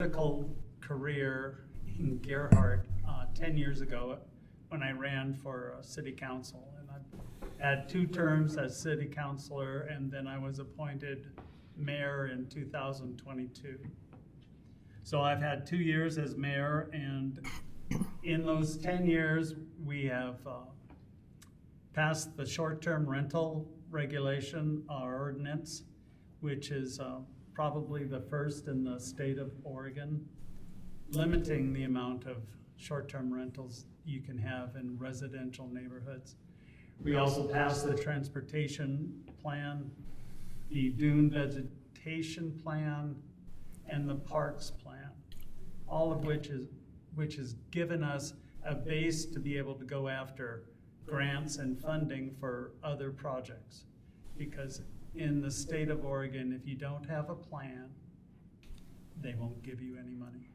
political career in Gearhart 10 years ago when I ran for city council. And I had 2 terms as city councilor, and then I was appointed mayor in 2022. So I've had 2 years as mayor, and in those 10 years, we have passed the short-term rental regulation, our ordinance, which is probably the first in the state of Oregon, limiting the amount of short-term rentals you can have in residential neighborhoods. We also passed the transportation plan, the dune vegetation plan, and the parks plan, all of which has given us a base to be able to go after grants and funding for other projects. Because in the state of Oregon, if you don't have a plan, they won't give you any money.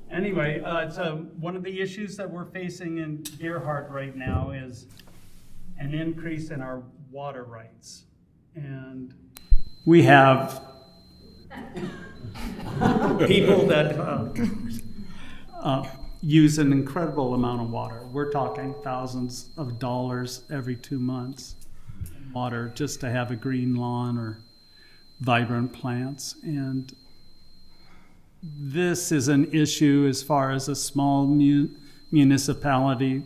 Anyway, so one of the issues that we're facing in Gearhart right now is an increase in our water rights. And we have people that use an incredible amount of water. We're talking thousands of dollars every 2 months in water just to have a green lawn or vibrant plants. And this is an issue as far as a small municipality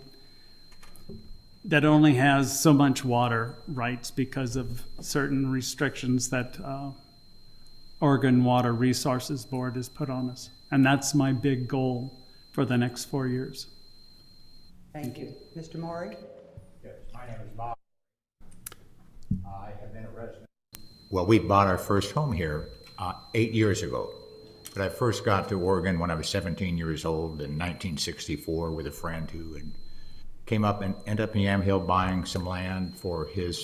that only has so much water rights because of certain restrictions that Oregon Water Resources Board has put on us. And that's my big goal for the next 4 years. Thank you. Mr. Maury? Yes, my name is Bob. I have been a resident. Well, we bought our first home here 8 years ago. But I first got to Oregon when I was 17 years old in 1964 with a friend who came up and ended up in Yamhill buying some land for his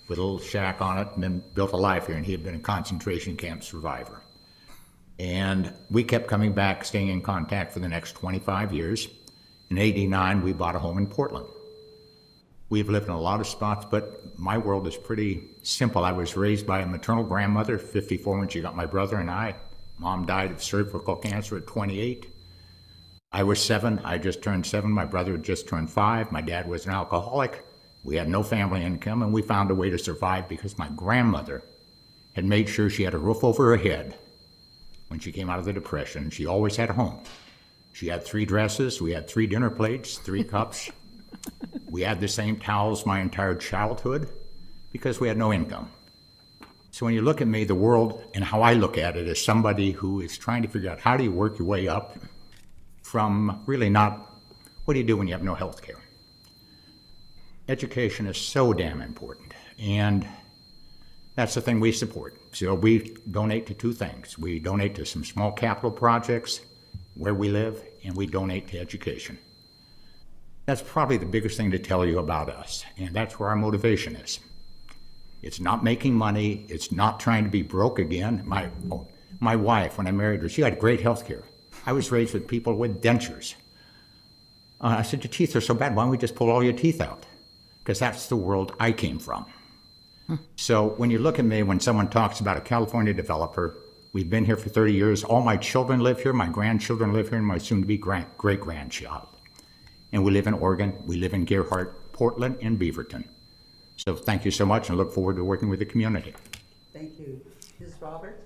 with a little shack on it, and then built a life here, and he had been a concentration camp survivor. And we kept coming back, staying in contact for the next 25 years. In '89, we bought a home in Portland. We've lived in a lot of spots, but my world is pretty simple. I was raised by a maternal grandmother, 54 when she got my brother and I. Mom died of cervical cancer at 28. I was 7, I just turned 7, my brother had just turned 5, my dad was an alcoholic. We had no family income, and we found a way to survive because my grandmother had made sure she had a roof over her head when she came out of the Depression. She always had a home. She had 3 dresses, we had 3 dinner plates, 3 cups. We had the same towels my entire childhood because we had no income. So when you look at me, the world and how I look at it is somebody who is trying to figure out how do you work your way up from really not, what do you do when you have no health care? Education is so damn important, and that's the thing we support. So we donate to 2 things. We donate to some small capital projects where we live, and we donate to education. That's probably the biggest thing to tell you about us, and that's where our motivation is. It's not making money, it's not trying to be broke again. My wife, when I married her, she had great health care. I was raised with people with dentures. I said, your teeth are so bad, why don't we just pull all your teeth out? Because that's the world I came from. So when you look at me, when someone talks about a California developer, we've been here for 30 years, all my children live here, my grandchildren live here, and my soon-to-be great-grandchild. And we live in Oregon, we live in Gearhart, Portland, and Beaverton. So thank you so much, and I look forward to working with the community. Thank you. Ms. Roberts?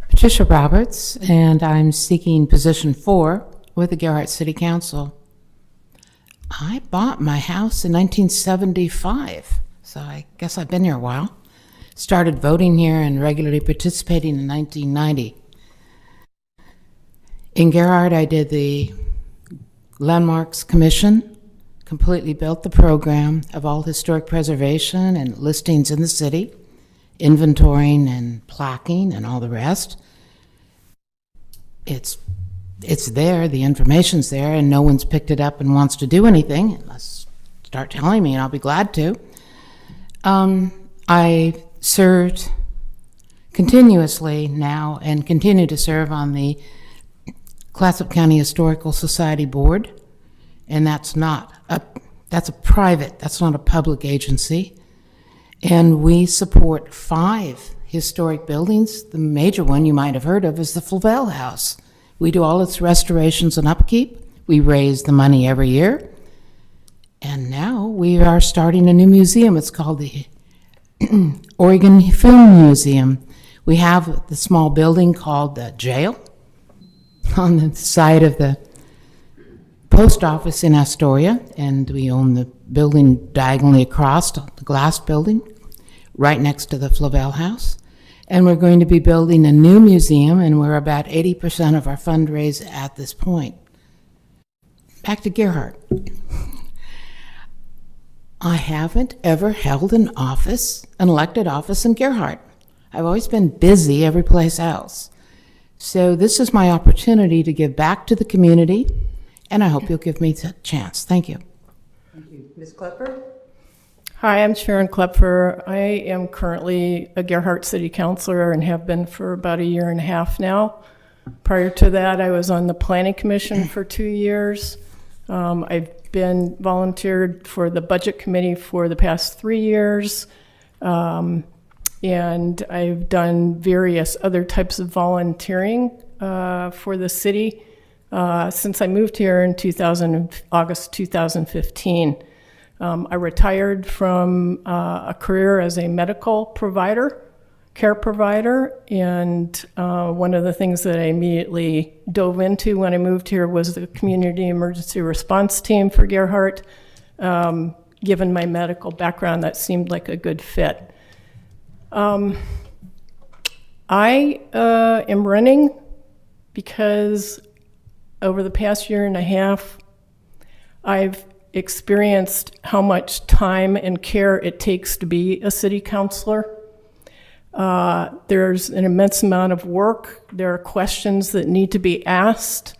Patricia Roberts, and I'm seeking position 4 with the Gearhart City Council. I bought my house in 1975, so I guess I've been here a while. Started voting here and regularly participating in 1990. In Gearhart, I did the Landmarks Commission, completely built the program of all historic preservation and listings in the city, inventorying and plaquing and all the rest. It's there, the information's there, and no one's picked it up and wants to do anything. Let's start telling me and I'll be glad to. I served continuously now and continue to serve on the Clatsop County Historical Society Board, and that's a private, that's not a public agency. And we support 5 historic buildings. The major one you might have heard of is the Flavel House. We do all its restorations and upkeep. We raise the money every year. And now we are starting a new museum. It's called the Oregon Film Museum. We have the small building called the jail on the side of the post office in Astoria, and we own the building diagonally across, the glass building, right next to the Flavel House. And we're going to be building a new museum, and we're about 80% of our fundraise at this point. Back to Gearhart. I haven't ever held an elected office in Gearhart. I've always been busy every place else. So this is my opportunity to give back to the community, and I hope you'll give me the chance. Thank you. Thank you. Ms. Klepper? Hi, I'm Sharon Klepfer. I am currently a Gearhart City Councilor and have been for about 1.5 years now. Prior to that, I was on the Planning Commission for 2 years. I've been volunteered for the Budget Committee for the past 3 years. And I've done various other types of volunteering for the city since I moved here in August 2015. I retired from a career as a medical care provider, and one of the things that I immediately dove into when I moved here was the Community Emergency Response Team for Gearhart. Given my medical background, that seemed like a good fit. I am running because over the past 1.5 years, I've experienced how much time and care it takes to be a city councilor. There's an immense amount of work. There are questions that need to be asked.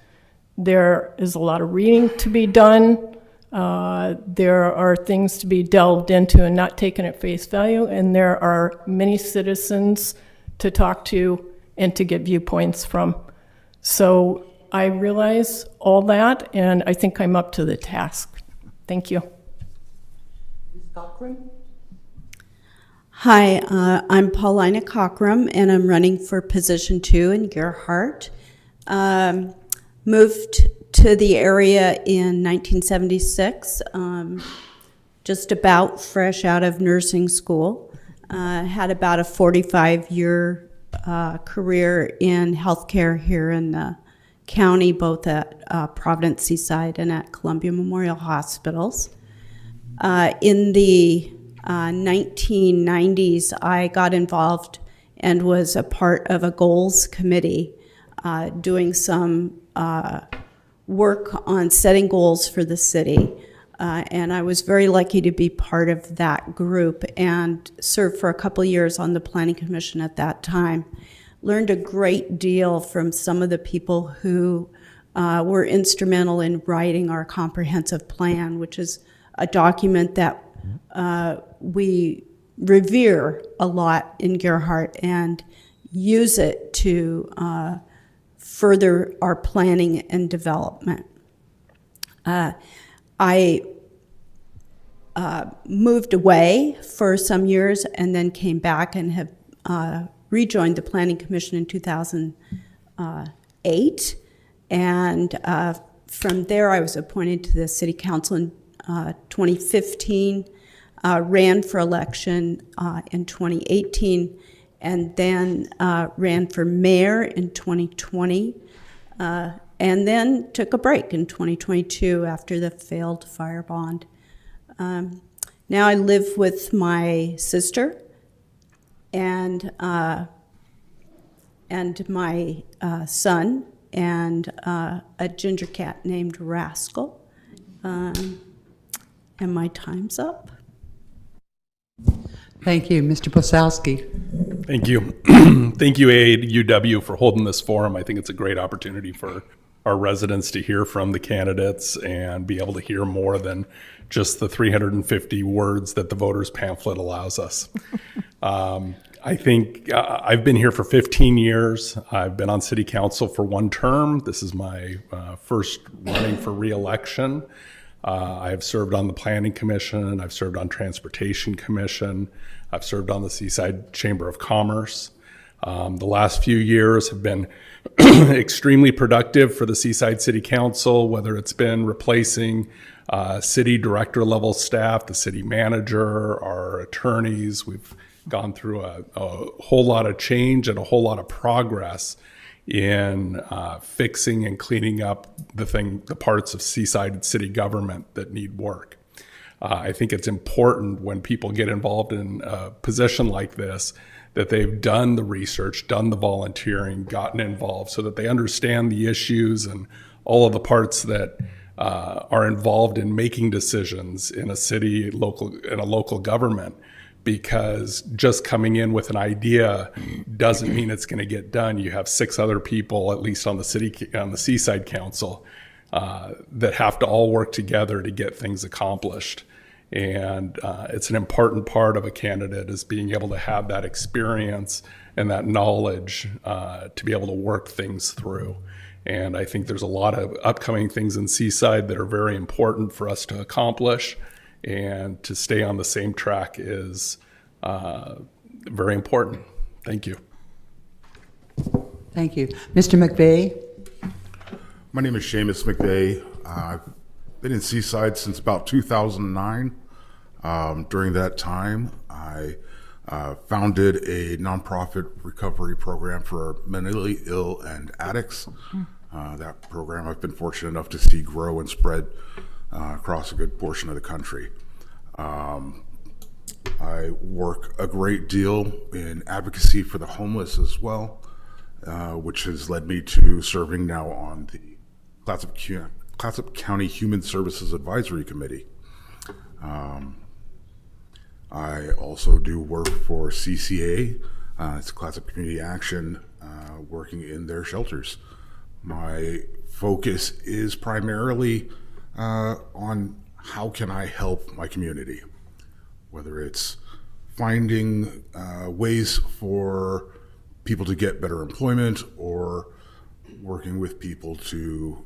There is a lot of reading to be done. There are things to be delved into and not taken at face value, and there are many citizens to talk to and to get viewpoints from. So I realize all that, and I think I'm up to the task. Thank you. Ms. Cochran? Hi, I'm Paulina Cockrum, and I'm running for position 2 in Gearhart. Moved to the area in 1976, just about fresh out of nursing school. Had about a 45-year career in healthcare here in the county, both at Providence Seaside and at Columbia Memorial Hospitals. In the 1990s, I got involved and was a part of a goals committee doing some work on setting goals for the city. And I was very lucky to be part of that group and served for a couple of years on the Planning Commission at that time. Learned a great deal from some of the people who were instrumental in writing our comprehensive plan, which is a document that we revere a lot in Gearhart and use it to further our planning and development. I moved away for some years and then came back and have rejoined the Planning Commission in 2008. And from there, I was appointed to the City Council in 2015, ran for election in 2018, and then ran for mayor in 2020, and then took a break in 2022 after the failed fire bond. Now I live with my sister and my son and a ginger cat named Rascal. And my time's up. Thank you. Mr. Posowski? Thank you. Thank you, AAUW, for holding this forum. I think it's a great opportunity for our residents to hear from the candidates and be able to hear more than just the 350 words that the voters pamphlet allows us. I think I've been here for 15 years. I've been on city council for 1 term. This is my first running for re-election. I have served on the Planning Commission. I've served on Transportation Commission. I've served on the Seaside Chamber of Commerce. The last few years have been extremely productive for the Seaside City Council, whether it's been replacing city director level staff, the city manager, our attorneys. We've gone through a whole lot of change and a whole lot of progress in fixing and cleaning up the parts of Seaside city government that need work. I think it's important when people get involved in a position like this that they've done the research, done the volunteering, gotten involved so that they understand the issues and all of the parts that are involved in making decisions in a city, in a local government. Because just coming in with an idea doesn't mean it's going to get done. You have 6 other people, at least on the Seaside Council, that have to all work together to get things accomplished. And it's an important part of a candidate is being able to have that experience and that knowledge to be able to work things through. And I think there's a lot of upcoming things in Seaside that are very important for us to accomplish. And to stay on the same track is very important. Thank you. Thank you. Mr. McVeigh? My name is Seamus McVeigh. I've been in Seaside since about 2009. During that time, I founded a nonprofit recovery program for mentally ill and addicts. That program I've been fortunate enough to see grow and spread across a good portion of the country. I work a great deal in advocacy for the homeless as well, which has led me to serving now on the Clatsop County Human Services Advisory Committee. I also do work for CCA, it's Clatsop Community Action, working in their shelters. My focus is primarily on how can I help my community, whether it's finding ways for people to get better employment or working with people to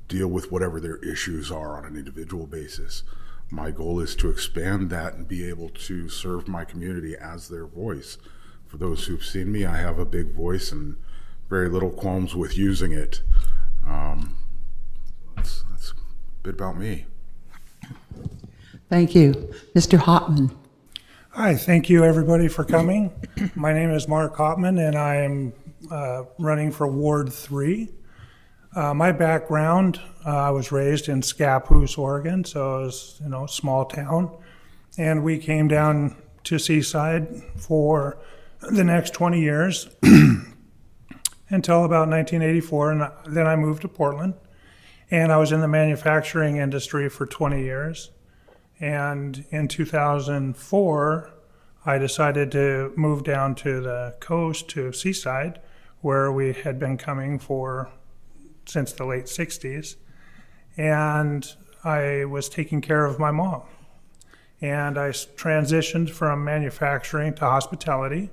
deal with whatever their issues are on an individual basis. My goal is to expand that and be able to serve my community as their voice. For those who've seen me, I have a big voice and very little qualms with using it. That's a bit about me. Thank you. Mr. Hopman? Hi, thank you everybody for coming. My name is Mark Hopman and I am running for Ward 3. My background, I was raised in Scappoose, Oregon, so it was, small town. And we came down to Seaside for the next 20 years until about 1984, and then I moved to Portland. And I was in the manufacturing industry for 20 years. And in 2004, I decided to move down to the coast to Seaside, where we had been coming since the late 60s. And I was taking care of my mom. And I transitioned from manufacturing to hospitality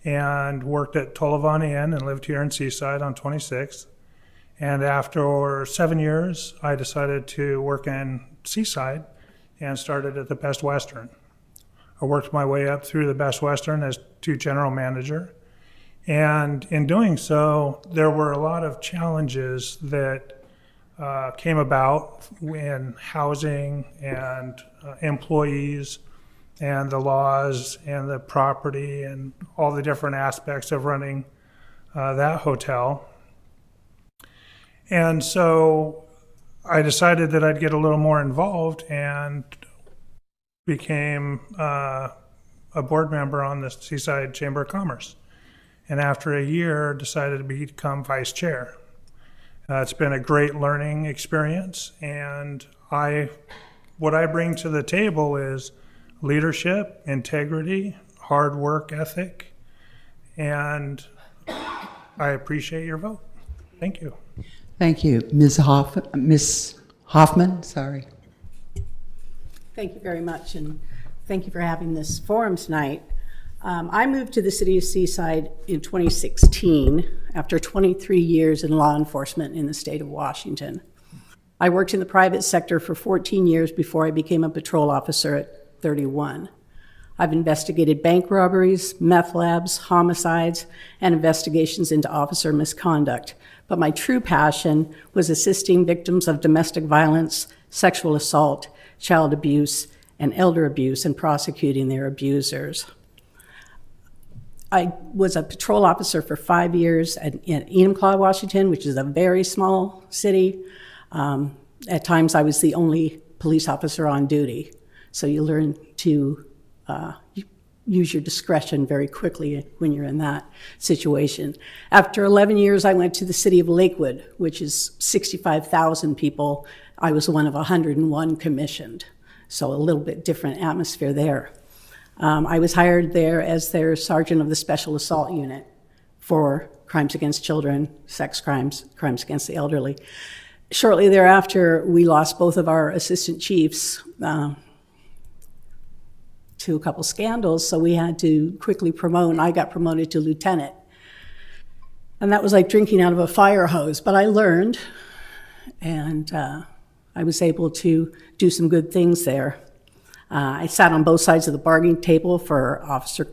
and worked at Tollivan Inn and lived here in Seaside on 26th. And after 7 years, I decided to work in Seaside and started at the Best Western. I worked my way up through the Best Western as to general manager. And in doing so, there were a lot of challenges that came about in housing and employees and the laws and the property and all the different aspects of running that hotel. And so I decided that I'd get a little more involved and became a board member on the Seaside Chamber of Commerce. And after a year, decided to become vice chair. It's been a great learning experience, and what I bring to the table is leadership, integrity, hard work ethic, and I appreciate your vote. Thank you. Thank you. Ms. Hoffman, sorry. Thank you very much, and thank you for having this forum tonight. I moved to the city of Seaside in 2016 after 23 years in law enforcement in the state of Washington. I worked in the private sector for 14 years before I became a patrol officer at 31. I've investigated bank robberies, meth labs, homicides, and investigations into officer misconduct. But my true passion was assisting victims of domestic violence, sexual assault, child abuse, and elder abuse and prosecuting their abusers. I was a patrol officer for 5 years in Enumclaw, Washington, which is a very small city. At times, I was the only police officer on duty. So you learn to use your discretion very quickly when you're in that situation. After 11 years, I went to the city of Lakewood, which is 65,000 people. I was one of 101 commissioned, so a little bit different atmosphere there. I was hired there as their sergeant of the Special Assault Unit for crimes against children, sex crimes, crimes against the elderly. Shortly thereafter, we lost both of our assistant chiefs to a couple scandals, so we had to quickly promote, and I got promoted to lieutenant. And that was like drinking out of a fire hose, but I learned, and I was able to do some good things there. I sat on both sides of the bargaining table for officer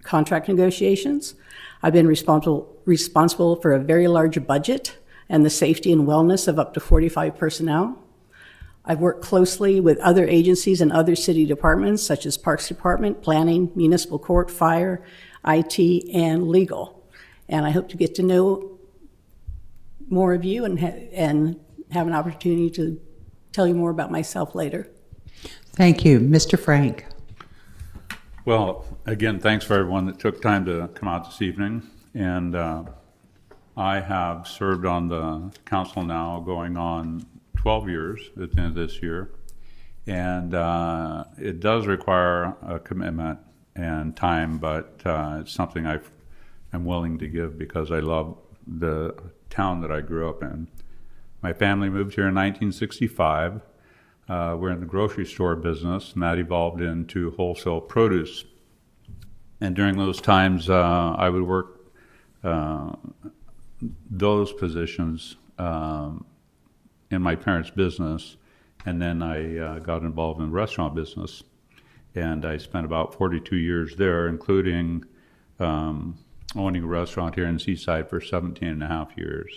contract negotiations. I've been responsible for a very large budget and the safety and wellness of up to 45 personnel. I've worked closely with other agencies and other city departments, such as Parks Department, Planning, Municipal Court, Fire, IT, and Legal. And I hope to get to know more of you and have an opportunity to tell you more about myself later. Thank you. Mr. Frank. Well, again, thanks for everyone that took time to come out this evening. And I have served on the council now going on 12 years at the end of this year. And it does require a commitment and time, but it's something I'm willing to give because I love the town that I grew up in. My family moved here in 1965. We're in the grocery store business, and that evolved into wholesale produce. And during those times, I would work those positions in my parents' business, and then I got involved in the restaurant business. And I spent about 42 years there, including owning a restaurant here in Seaside for 17 and a half years.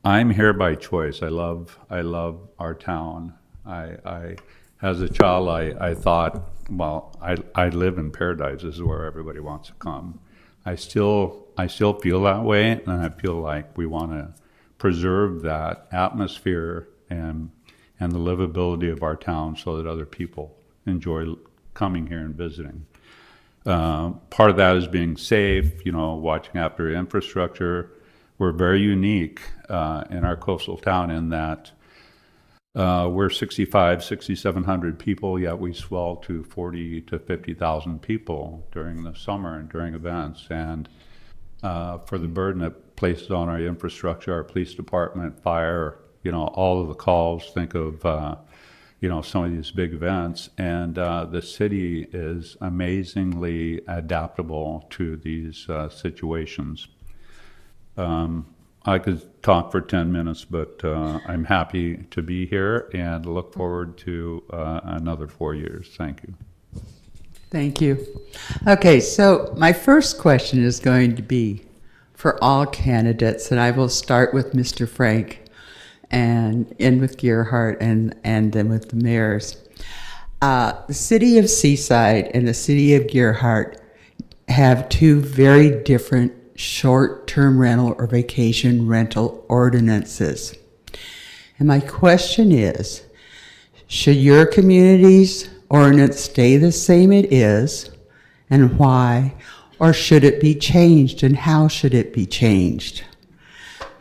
I'm here by choice. I love our town. As a child, I thought, well, I live in paradise. This is where everybody wants to come. I still feel that way, and I feel like we want to preserve that atmosphere and the livability of our town so that other people enjoy coming here and visiting. Part of that is being safe, watching after infrastructure. We're very unique in our coastal town in that we're 6,700 people, yet we swell to 40 to 50,000 people during the summer and during events. And for the burden it places on our infrastructure, our police department, fire, all of the calls, think of, some of these big events. And the city is amazingly adaptable to these situations. I could talk for 10 minutes, but I'm happy to be here and look forward to another 4 years. Thank you. Thank you. Okay, so my first question is going to be for all candidates, and I will start with Mr. Frank and end with Gearhart and then with the mayors. The city of Seaside and the city of Gearhart have two very different short-term rental or vacation rental ordinances. And my question is, should your community's ordinance stay the same it is, and why? Or should it be changed, and how should it be changed?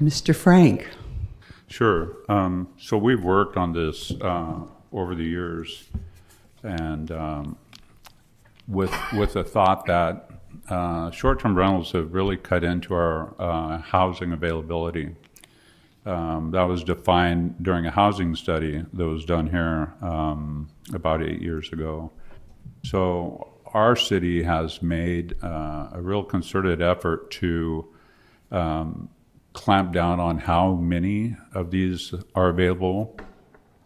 Mr. Frank. Sure. So we've worked on this over the years, and with the thought that short-term rentals have really cut into our housing availability. That was defined during a housing study that was done here about 8 years ago. So our city has made a real concerted effort to clamp down on how many of these are available,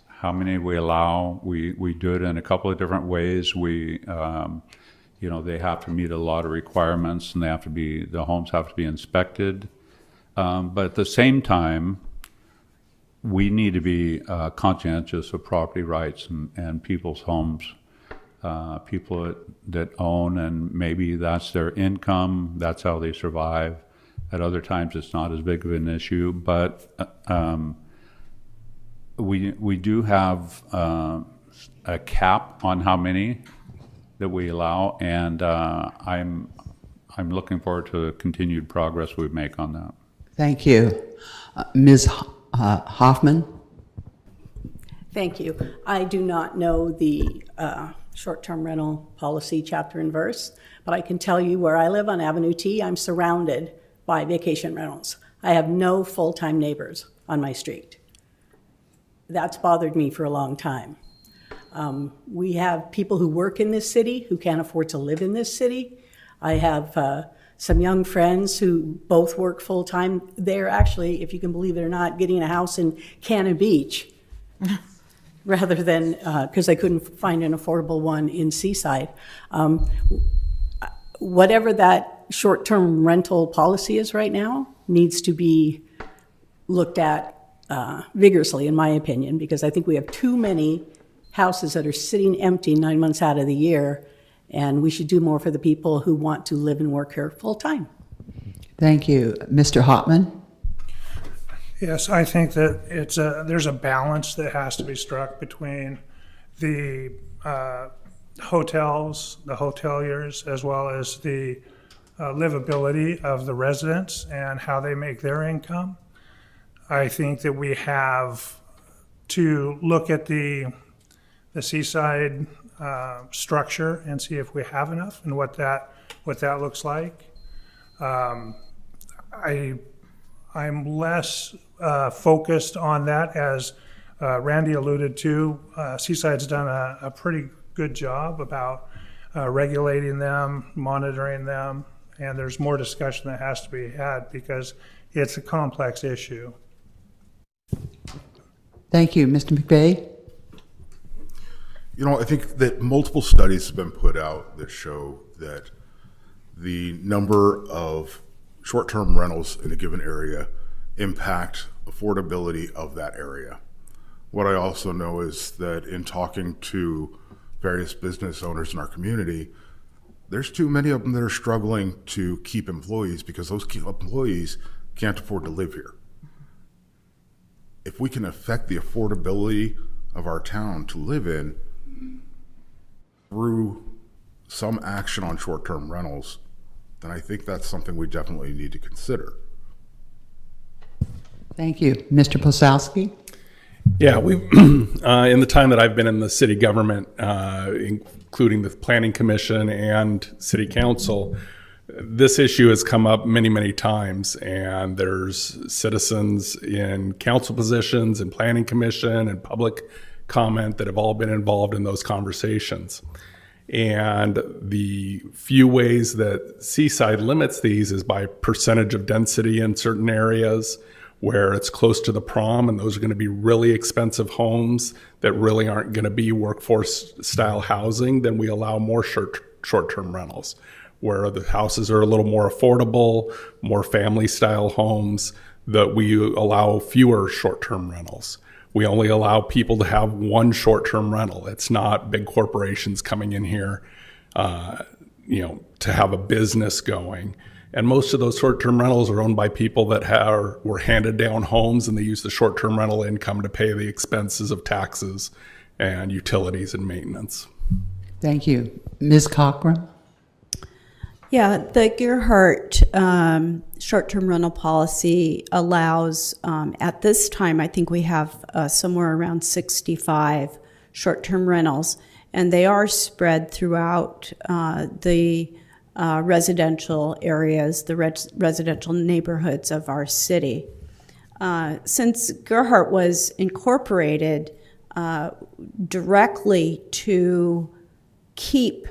how many we allow. We do it in a couple of different ways. We, they have to meet a lot of requirements, and the homes have to be inspected. But at the same time, we need to be conscientious of property rights and people's homes. People that own, and maybe that's their income, that's how they survive. At other times, it's not as big of an issue, but we do have a cap on how many that we allow, and I'm looking forward to the continued progress we make on that. Thank you. Ms. Hoffman? Thank you. I do not know the short-term rental policy chapter and verse, but I can tell you where I live on Avenue T, I'm surrounded by vacation rentals. I have no full-time neighbors on my street. That's bothered me for a long time. We have people who work in this city who can't afford to live in this city. I have some young friends who both work full-time. They're actually, if you can believe it or not, getting a house in Cannon Beach rather than, because they couldn't find an affordable one in Seaside. Whatever that short-term rental policy is right now needs to be looked at vigorously, in my opinion, because I think we have too many houses that are sitting empty 9 months out of the year, and we should do more for the people who want to live and work here full-time. Thank you. Mr. Hopman? Yes, I think that there's a balance that has to be struck between the hotels, the hoteliers, as well as the livability of the residents and how they make their income. I think that we have to look at the Seaside structure and see if we have enough and what that looks like. I'm less focused on that, as Randy alluded to. Seaside's done a pretty good job about regulating them, monitoring them, and there's more discussion that has to be had because it's a complex issue. Thank you. Mr. McVeigh? I think that multiple studies have been put out that show that the number of short-term rentals in a given area impact affordability of that area. What I also know is that in talking to various business owners in our community, there's too many of them that are struggling to keep employees because those employees can't afford to live here. If we can affect the affordability of our town to live in through some action on short-term rentals, then I think that's something we definitely need to consider. Thank you. Mr. Posowski? Yeah, in the time that I've been in the city government, including the planning commission and city council, this issue has come up many, many times, and there's citizens in council positions and planning commission and public comment that have all been involved in those conversations. And the few ways that Seaside limits these is by percentage of density in certain areas where it's close to the prom, and those are going to be really expensive homes that really aren't going to be workforce style housing. Then we allow more short-term rentals where the houses are a little more affordable, more family style homes, that we allow fewer short-term rentals. We only allow people to have one short-term rental. It's not big corporations coming in here, to have a business going. And most of those short-term rentals are owned by people that were handed down homes, and they use the short-term rental income to pay the expenses of taxes and utilities and maintenance. Thank you. Ms. Cochran? Yeah, the Gearhart short-term rental policy allows, at this time, I think we have somewhere around 65 short-term rentals, and they are spread throughout the residential areas, the residential neighborhoods of our city. Since Gearhart was incorporated directly to keep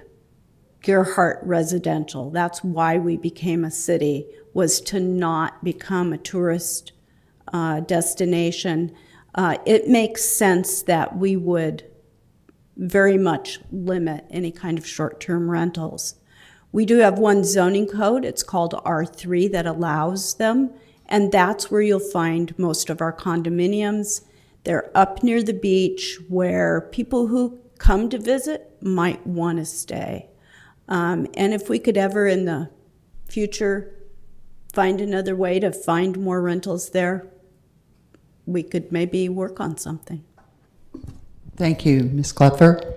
Gearhart residential, that's why we became a city, was to not become a tourist destination. It makes sense that we would very much limit any kind of short-term rentals. We do have one zoning code, it's called R3, that allows them, and that's where you'll find most of our condominiums. They're up near the beach where people who come to visit might want to stay. And if we could ever in the future find another way to find more rentals there, we could maybe work on something. Thank you. Ms. Kleffer?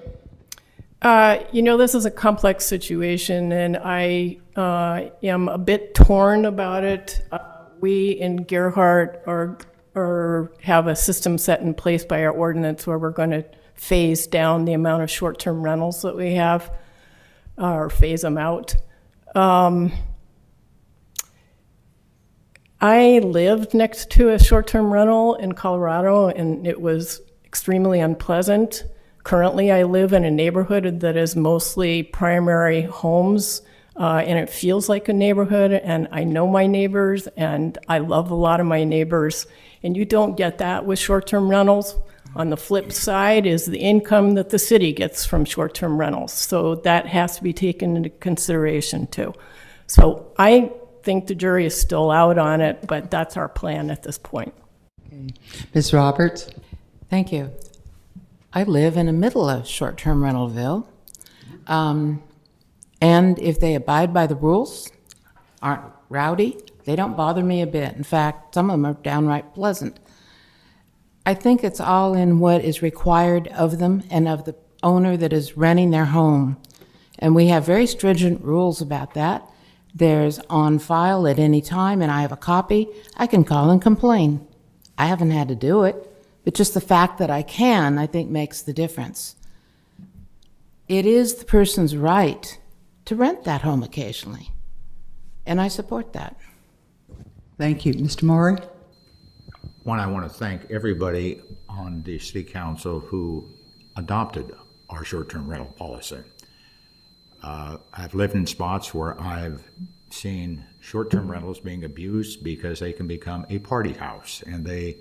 This is a complex situation, and I am a bit torn about it. We in Gearhart have a system set in place by our ordinance where we're going to phase down the amount of short-term rentals that we have, or phase them out. I lived next to a short-term rental in Colorado, and it was extremely unpleasant. Currently, I live in a neighborhood that is mostly primary homes, and it feels like a neighborhood, and I know my neighbors, and I love a lot of my neighbors, and you don't get that with short-term rentals. On the flip side is the income that the city gets from short-term rentals, so that has to be taken into consideration too. So I think the jury is still out on it, but that's our plan at this point. Okay. Ms. Roberts? Thank you. I live in the middle of short-term rentalville. And if they abide by the rules, aren't rowdy, they don't bother me a bit. In fact, some of them are downright pleasant. I think it's all in what is required of them and of the owner that is renting their home. And we have very stringent rules about that. There's on file at any time, and I have a copy. I can call and complain. I haven't had to do it, but just the fact that I can, I think, makes the difference. It is the person's right to rent that home occasionally, and I support that. Thank you. Mr. Maury? One, I want to thank everybody on the city council who adopted our short-term rental policy. I've lived in spots where I've seen short-term rentals being abused because they can become a party house, and I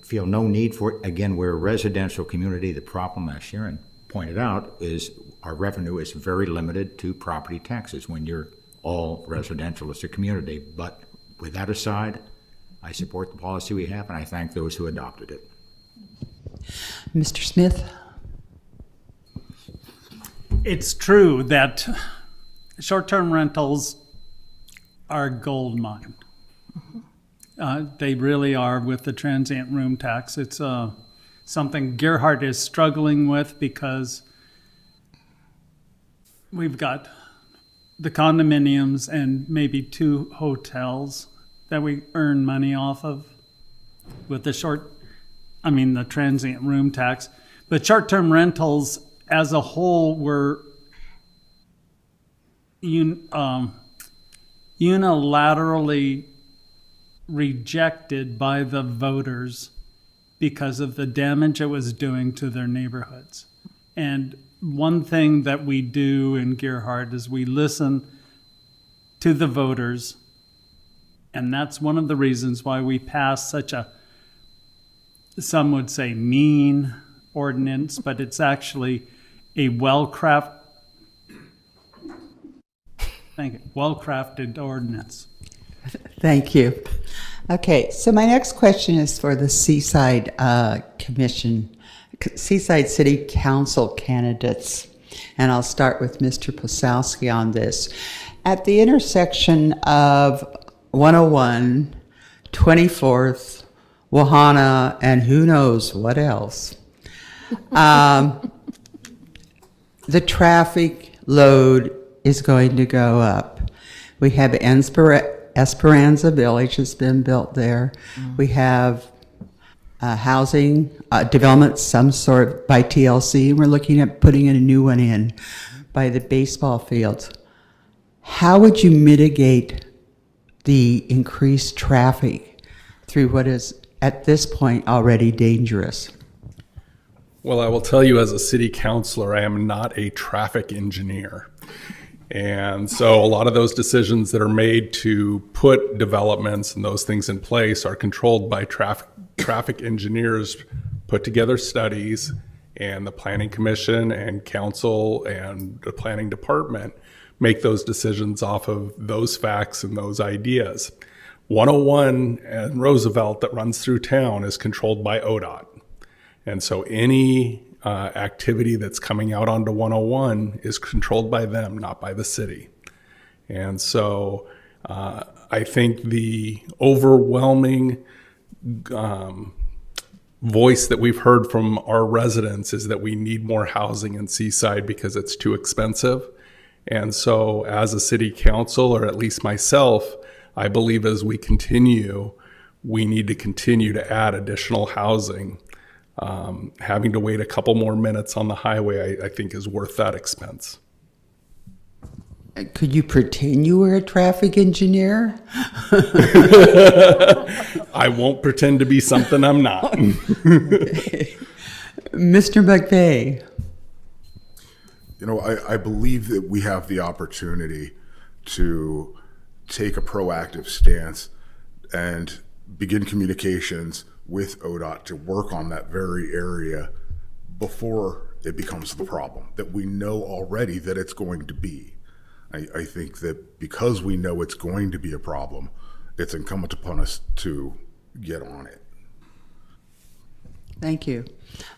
feel no need for it. Again, we're a residential community. The problem, as Sharon pointed out, is our revenue is very limited to property taxes when you're all residential as a community. But with that aside, I support the policy we have, and I thank those who adopted it. Mr. Smith? It's true that short-term rentals are a gold mine. They really are with the transient room tax. It's something Gearhart is struggling with because we've got the condominiums and maybe 2 hotels that we earn money off of with the the transient room tax. But short-term rentals as a whole were unilaterally rejected by the voters because of the damage it was doing to their neighborhoods. And one thing that we do in Gearhart is we listen to the voters, and that's one of the reasons why we passed such a, some would say, mean ordinance, but it's actually a well-crafted ordinance. Thank you. Okay, so my next question is for the Seaside Seaside City Council candidates, and I'll start with Mr. Posowski on this. At the intersection of 101, 24th, Wahana, and who knows what else, the traffic load is going to go up. We have Esperanza Village has been built there. We have housing development, some sort by TLC. We're looking at putting in a new one in by the baseball fields. How would you mitigate the increased traffic through what is at this point already dangerous? Well, I will tell you as a city councilor, I am not a traffic engineer. And so a lot of those decisions that are made to put developments and those things in place are controlled by traffic engineers, put together studies, and the planning commission and council and the planning department make those decisions off of those facts and those ideas. 101 and Roosevelt that runs through town is controlled by ODOT. And so any activity that's coming out onto 101 is controlled by them, not by the city. And so I think the overwhelming voice that we've heard from our residents is that we need more housing in Seaside because it's too expensive. And so as a city council, or at least myself, I believe as we continue, we need to continue to add additional housing. Having to wait a couple more minutes on the highway, I think is worth that expense. Could you pretend you were a traffic engineer? I won't pretend to be something I'm not. Mr. McVeigh. You know, I believe that we have the opportunity to take a proactive stance and begin communications with ODOT to work on that very area before it becomes the problem that we know already that it's going to be. I think that because we know it's going to be a problem, it's incumbent upon us to get on it. Thank you.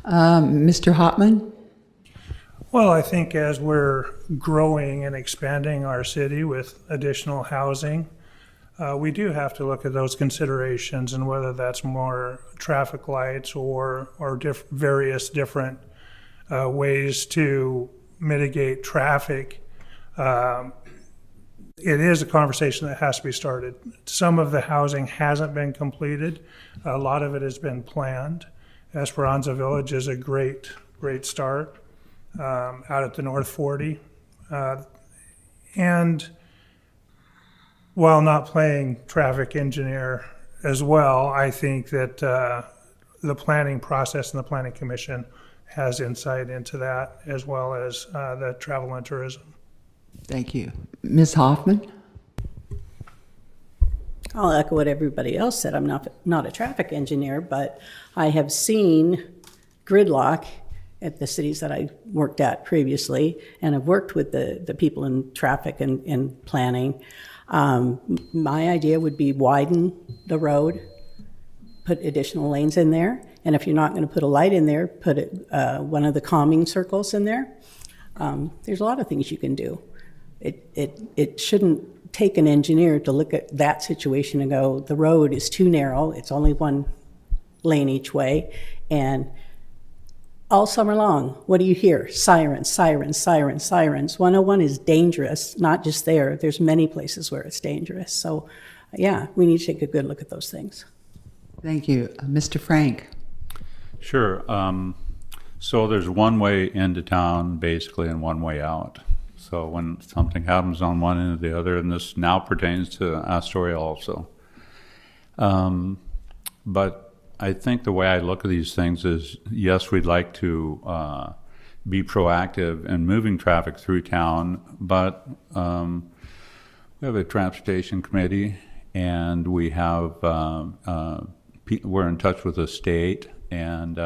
Mr. Hopman? Well, I think as we're growing and expanding our city with additional housing, we do have to look at those considerations and whether that's more traffic lights or various different ways to mitigate traffic. It is a conversation that has to be started. Some of the housing hasn't been completed. A lot of it has been planned. Esperanza Village is a great start out at the North 40. And while not playing traffic engineer as well, I think that the planning process and the planning commission has insight into that, as well as the travel and tourism. Thank you. Ms. Hoffman? I'll echo what everybody else said. I'm not a traffic engineer, but I have seen gridlock at the cities that I worked at previously, and I've worked with the people in traffic and planning. My idea would be widen the road, put additional lanes in there, and if you're not going to put a light in there, put one of the calming circles in there. There's a lot of things you can do. It shouldn't take an engineer to look at that situation and go, the road is too narrow, it's only one lane each way, and all summer long, what do you hear? Sirens, sirens, sirens, sirens. 101 is dangerous, not just there. There's many places where it's dangerous. So, yeah, we need to take a good look at those things. Thank you. Mr. Frank? Sure. So there's one way into town, basically, and one way out. So when something happens on one end or the other, and this now pertains to Astoria also. But I think the way I look at these things is, yes, we'd like to be proactive in moving traffic through town, but we have a transportation committee, and we have we're in touch with the state, and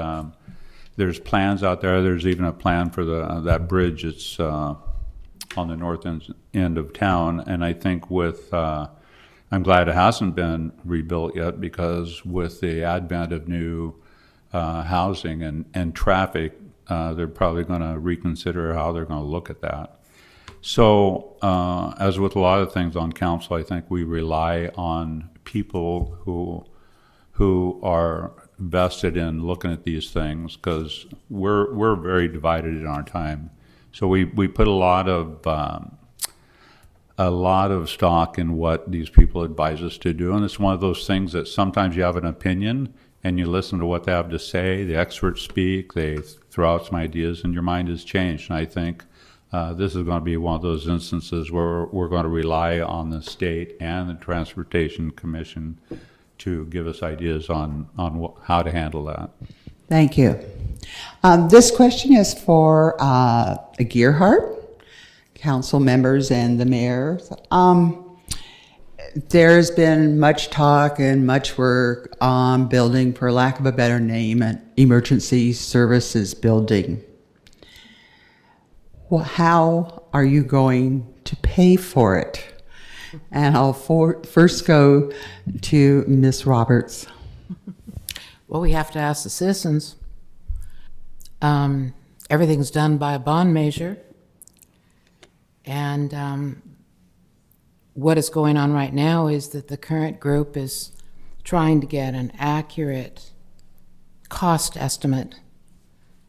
there's plans out there. There's even a plan for that bridge. It's on the north end of town, and I think with I'm glad it hasn't been rebuilt yet, because with the advent of new housing and traffic, they're probably going to reconsider how they're going to look at that. So as with a lot of things on council, I think we rely on people who are vested in looking at these things, because we're very divided in our time. So we put a lot of stock in what these people advise us to do, and it's one of those things that sometimes you have an opinion and you listen to what they have to say. The experts speak, they throw out some ideas, and your mind has changed. And I think this is going to be one of those instances where we're going to rely on the state and the Transportation Commission to give us ideas on how to handle that. Thank you. This question is for Gearhart. council members and the mayor. There's been much talk and much work on building, for lack of a better name, an emergency services building. Well, how are you going to pay for it? And I'll first go to Ms. Roberts. Well, we have to ask the citizens. Everything's done by a bond measure. And what is going on right now is that the current group is trying to get an accurate cost estimate,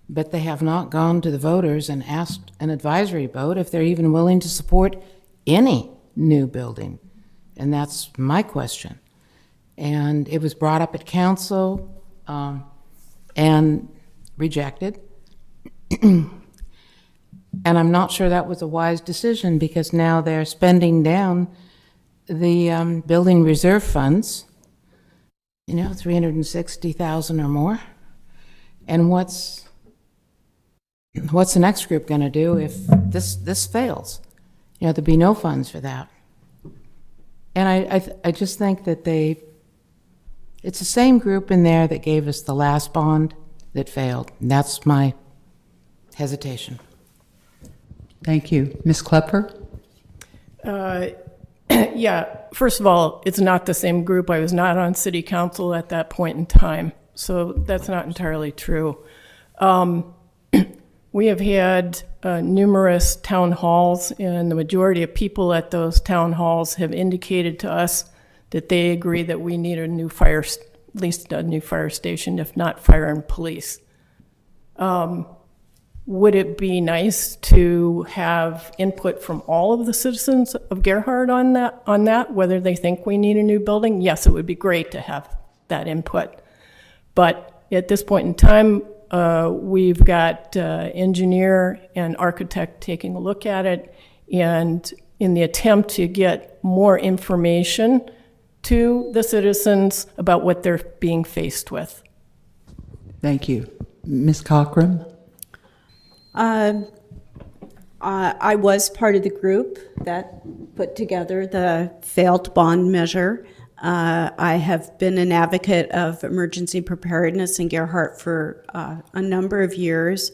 but they have not gone to the voters and asked an advisory vote if they're even willing to support any new building. And that's my question. And it was brought up at council and rejected. And I'm not sure that was a wise decision, because now they're spending down the building reserve funds, you know, $360,000 or more. And what's the next group going to do if this fails? You know, there'd be no funds for that. And I just think that it's the same group in there that gave us the last bond that failed. And that's my hesitation. Thank you. Ms. Klepper? Yeah, first of all, it's not the same group. I was not on city council at that point in time, so that's not entirely true. We have had numerous town halls, and the majority of people at those town halls have indicated to us that they agree that we need a new fire, at least a new fire station, if not fire and police. Would it be nice to have input from all of the citizens of Gearhart on that, whether they think we need a new building? Yes, it would be great to have that input. But at this point in time, we've got engineer and architect taking a look at it, and in the attempt to get more information to the citizens about what they're being faced with. Thank you. Ms. Cochran? I was part of the group that put together the failed bond measure. I have been an advocate of emergency preparedness in Gearhart for a number of years,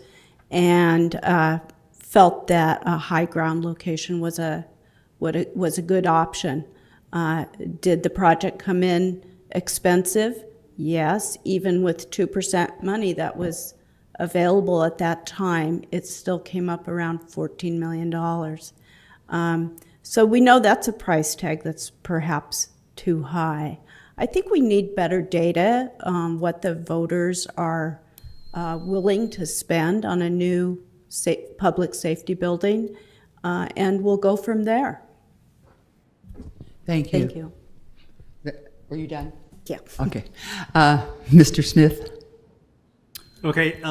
and felt that a high ground location was a good option. Did the project come in expensive? Yes, even with 2% money that was available at that time, it still came up around $14 million. So we know that's a price tag that's perhaps too high. I think we need better data on what the voters are willing to spend on a new public safety building, and we'll go from there. Thank you. Thank you. Were you done? Yeah. Okay. Mr. Smith? Okay,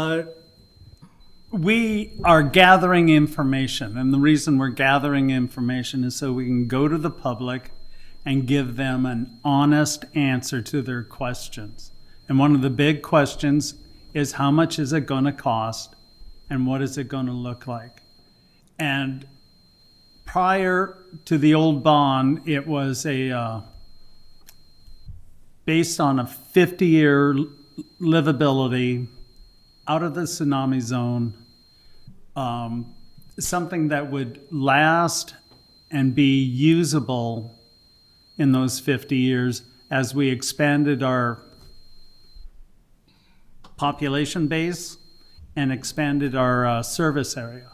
we are gathering information, and the reason we're gathering information is so we can go to the public and give them an honest answer to their questions. And one of the big questions is, how much is it going to cost, and what is it going to look like? And prior to the old bond, it was based on a 50-year livability, out of the tsunami zone, something that would last and be usable in those 50 years as we expanded our population base and expanded our service area.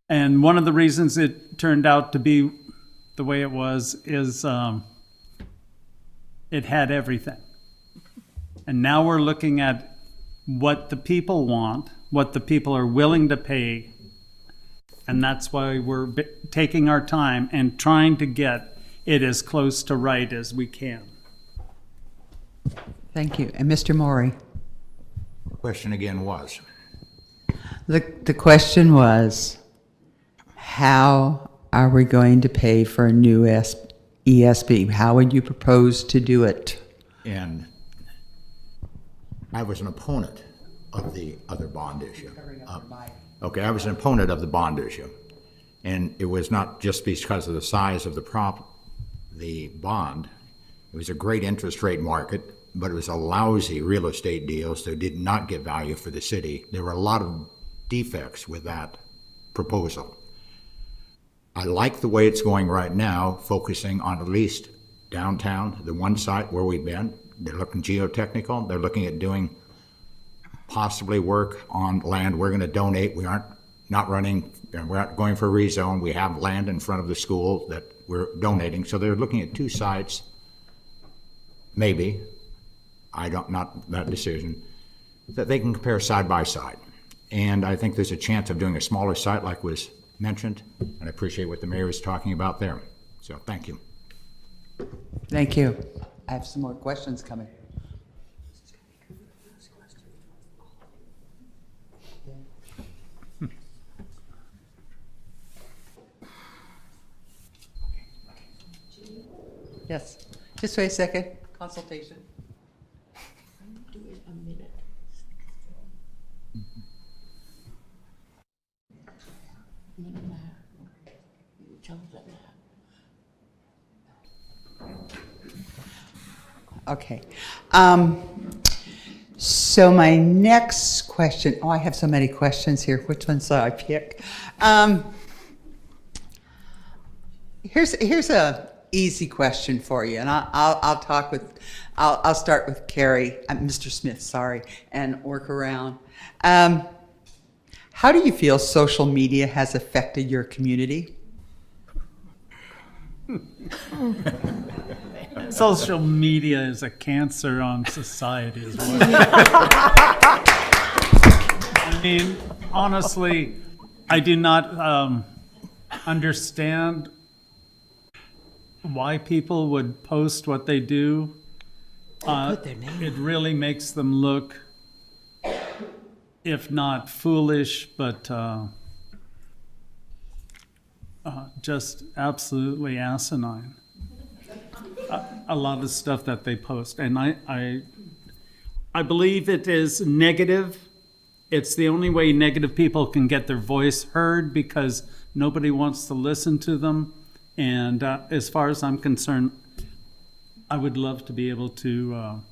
And one of the reasons it turned out to be the way it was is it had everything. And now we're looking at what the people want, what the people are willing to pay, and that's why we're taking our time and trying to get it as close to right as we can. Thank you. And Mr. Morey? The question again was? The question was, how are we going to pay for a new ESB? How would you propose to do it? And I was an opponent of the other bond issue. Okay, I was an opponent of the bond issue. And it was not just because of the size of the bond. It was a great interest rate market, but it was a lousy real estate deal, so it did not get value for the city. There were a lot of defects with that proposal. I like the way it's going right now, focusing on at least downtown, the one site where we've been. They're looking geotechnical. They're looking at doing possibly work on land we're going to donate. We aren't not running, we're not going for a rezone. We have land in front of the school that we're donating. So they're looking at two sites, maybe, not that decision, that they can compare side by side. And I think there's a chance of doing a smaller site like was mentioned, and I appreciate what the mayor was talking about there. So thank you. Thank you. I have some more questions coming. Yes, just wait a second, consultation. Do it a minute. You tell them that. Okay. So my next question, I have so many questions here. Which one shall I pick? Here's a easy question for you, and I'll start with Carrie, Mr. Smith, sorry, and work around. How do you feel social media has affected your community? Social media is a cancer on society as well. I mean, honestly, I do not understand why people would post what they do. It really makes them look, if not foolish, but just absolutely asinine. A lot of stuff that they post, and I believe it is negative. It's the only way negative people can get their voice heard, because nobody wants to listen to them. And as far as I'm concerned, I would love to be able to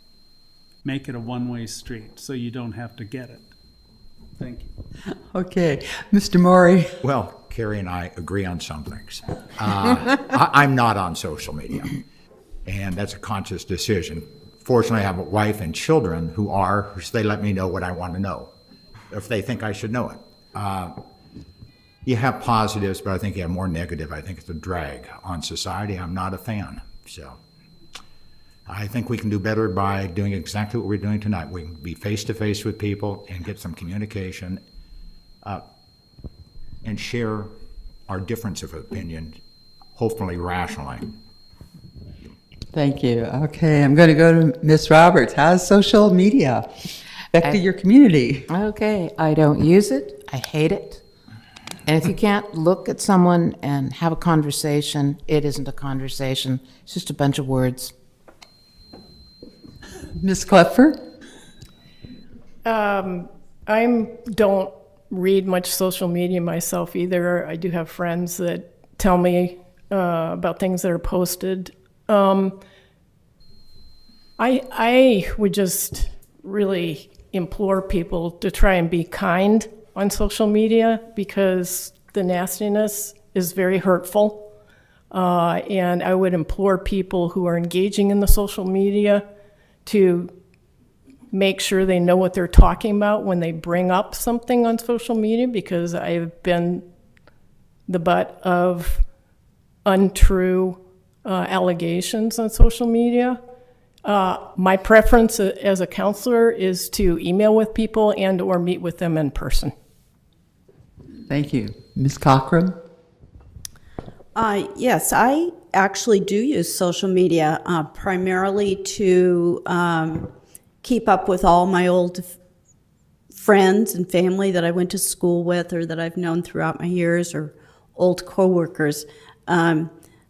make it a one-way street, so you don't have to get it. Thank you. Okay, Mr. Maury. Well, Carrie and I agree on some things. I'm not on social media, and that's a conscious decision. Fortunately, I have a wife and children who are, so they let me know what I want to know, if they think I should know it. You have positives, but I think you have more negative. I think it's a drag on society. I'm not a fan. So I think we can do better by doing exactly what we're doing tonight. We can be face-to-face with people and get some communication and share our difference of opinion, hopefully rationally. Thank you. Okay, I'm going to go to Ms. Roberts. How's social media affected your community? Okay, I don't use it. I hate it. And if you can't look at someone and have a conversation, it isn't a conversation. It's just a bunch of words. Ms. Kleffer? I don't read much social media myself either. I do have friends that tell me about things that are posted. I would just really implore people to try and be kind on social media, because the nastiness is very hurtful. And I would implore people who are engaging in the social media to make sure they know what they're talking about when they bring up something on social media, because I've been the butt of untrue allegations on social media. My preference as a counselor is to email with people and or meet with them in person. Thank you. Ms. Cochran? Yes, I actually do use social media primarily to keep up with all my old friends and family that I went to school with or that I've known throughout my years, or old coworkers.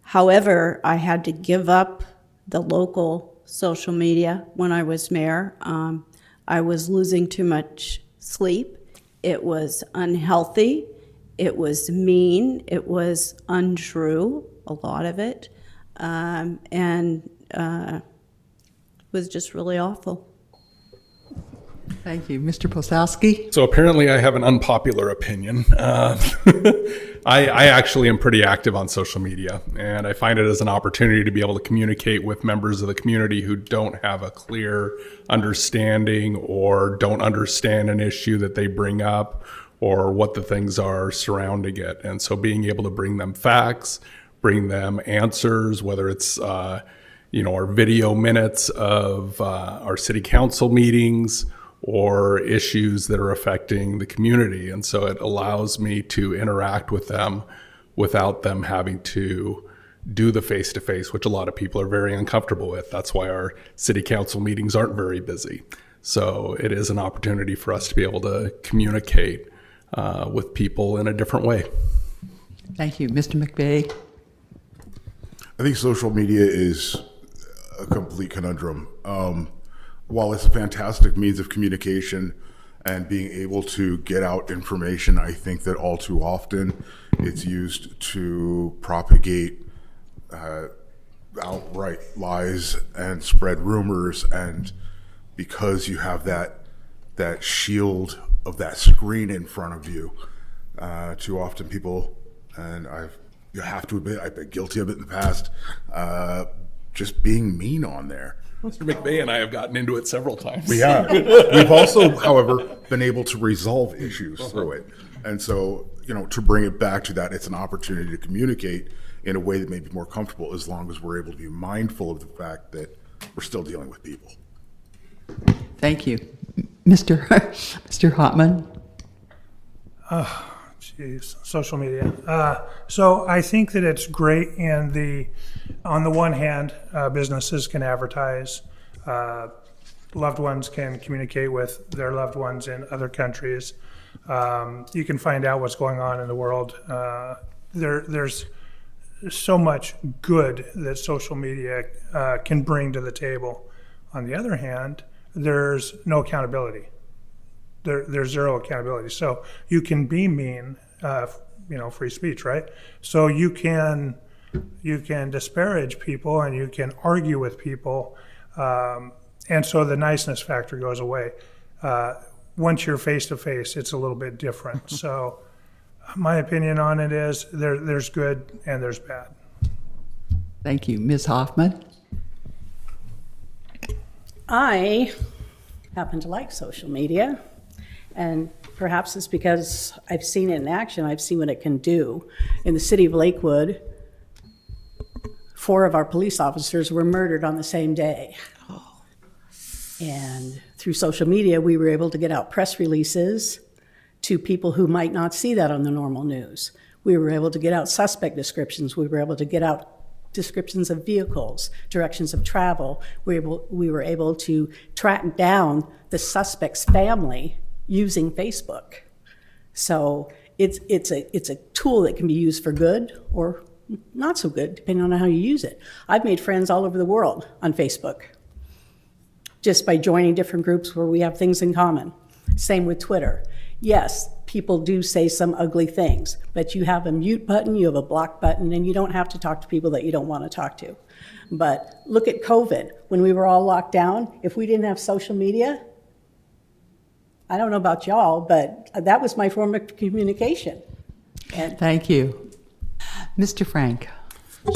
However, I had to give up the local social media when I was mayor. I was losing too much sleep. It was unhealthy, It was mean. It was untrue, a lot of it, and was just really awful. Thank you. Mr. Posowski? So apparently I have an unpopular opinion. I actually am pretty active on social media, and I find it as an opportunity to be able to communicate with members of the community who don't have a clear understanding or don't understand an issue that they bring up or what the things are surrounding it. And so being able to bring them facts, bring them answers, whether it's our video minutes of our city council meetings or issues that are affecting the community. And so it allows me to interact with them without them having to do the face-to-face, which a lot of people are very uncomfortable with. That's why our city council meetings aren't very busy. So it is an opportunity for us to be able to communicate with people in a different way. Thank you. Mr. McVeigh? I think social media is a complete conundrum. While it's a fantastic means of communication and being able to get out information, I think that all too often it's used to propagate outright lies and spread rumors. And because you have that shield of that screen in front of you, too often people, and you have to admit, I've been guilty of it in the past, just being mean on there. Mr. McVeigh and I have gotten into it several times. We have. We've also, however, been able to resolve issues through it. And so, to bring it back to that, it's an opportunity to communicate in a way that may be more comfortable as long as we're able to be mindful of the fact that we're still dealing with people. Thank you. Mr. Hotman? Jeez, social media. So I think that it's great on the one hand, businesses can advertise, loved ones can communicate with their loved ones in other countries. You can find out what's going on in the world. There's so much good that social media can bring to the table. On the other hand, there's no accountability. There's zero accountability. So you can be mean, free speech, right? So you can disparage people and you can argue with people, and so the niceness factor goes away. Once you're face to face, it's a little bit different. So my opinion on it is there's good and there's bad. Thank you. Ms. Hoffman? I happen to like social media, and perhaps it's because I've seen it in action. I've seen what it can do. In the city of Lakewood, 4 of our police officers were murdered on the same day. And through social media, we were able to get out press releases to people who might not see that on the normal news. We were able to get out suspect descriptions. We were able to get out descriptions of vehicles, directions of travel. We were able to track down the suspect's family using Facebook. So it's a tool that can be used for good or not so good, depending on how you use it. I've made friends all over the world on Facebook just by joining different groups where we have things in common. Same with Twitter. Yes, people do say some ugly things, but you have a mute button, you have a block button, and you don't have to talk to people that you don't want to talk to. But look at COVID. When we were all locked down, if we didn't have social media, I don't know about y'all, but that was my form of communication. And Thank you. Mr. Frank?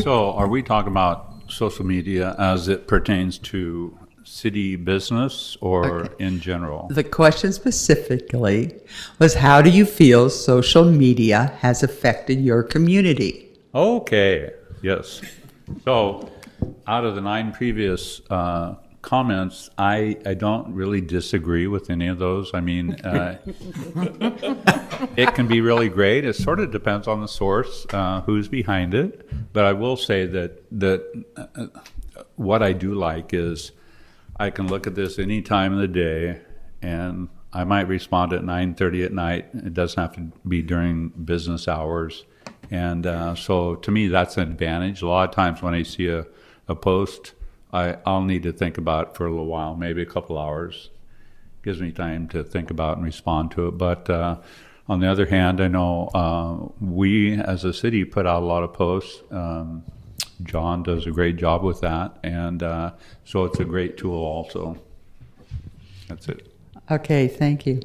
So are we talking about social media as it pertains to city business or in general? The question specifically was, how do you feel social media has affected your community? Okay, yes. So out of the 9 previous comments, I don't really disagree with any of those. I mean, it can be really great. It sort of depends on the source, who's behind it. But I will say that what I do like is I can look at this any time of the day, and I might respond at 9:30 at night. It doesn't have to be during business hours. And so to me, that's an advantage. A lot of times when I see a post, I'll need to think about it for a little while, maybe a couple hours. Gives me time to think about and respond to it. But On the other hand, I know we as a city put out a lot of posts. John does a great job with that, and so it's a great tool also. That's it. Okay, thank you.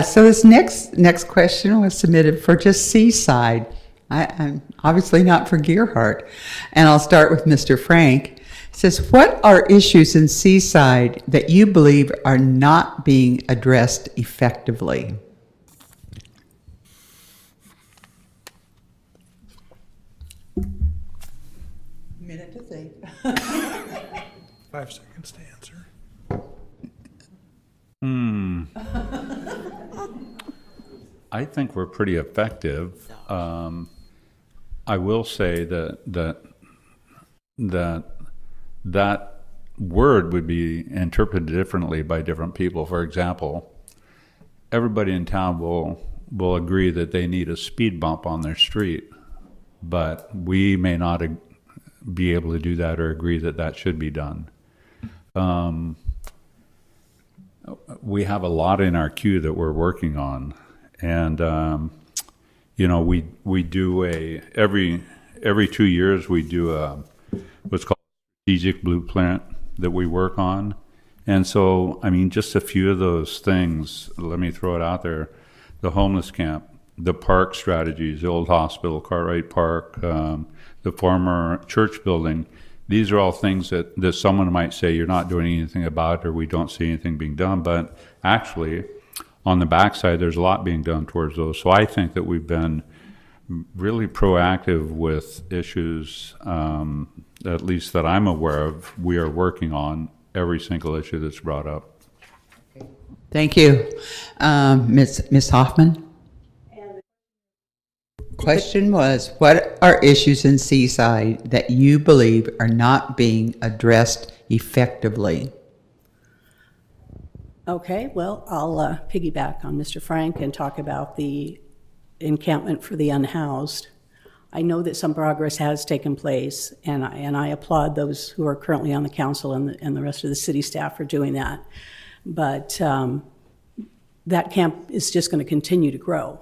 So this next question was submitted for just Seaside. I'm obviously not for Gearhart. And I'll start with Mr. Frank. It says, what are issues in Seaside that you believe are not being addressed effectively? Minute to think. 5 seconds to answer. I think we're pretty effective. I will say that word would be interpreted differently by different people. For example, everybody in town will agree that they need a speed bump on their street, but we may not be able to do that or agree that that should be done. We have a lot in our queue that we're working on, and we do every 2 years we do what's called a strategic blueprint that we work on. And so, I mean, just a few of those things, let me throw it out there: the homeless camp, the park strategies, the old hospital, Cartwright Park, the former church building. These are all things that someone might say you're not doing anything about, or we don't see anything being done. But actually, on the backside, there's a lot being done towards those. So I think that we've been really proactive with issues, at least that I'm aware of. We are working on every single issue that's brought up. Thank you. Ms. Hoffman? Question was, what are issues in Seaside that you believe are not being addressed effectively? Okay, well, I'll piggyback on Mr. Frank and talk about the encampment for the unhoused. I know that some progress has taken place, and I applaud those who are currently on the council and the rest of the city staff for doing that. But that camp is just going to continue to grow.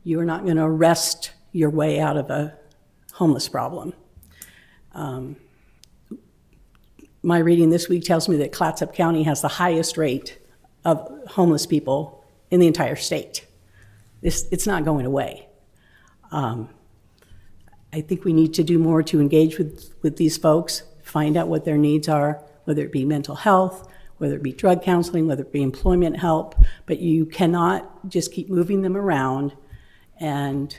You are not going to arrest your way out of a homeless problem. My reading this week tells me that Clatsop County has the highest rate of homeless people in the entire state. It's not going away. I think we need to do more to engage with these folks, find out what their needs are, whether it be mental health, whether it be drug counseling, whether it be employment help, but you cannot just keep moving them around and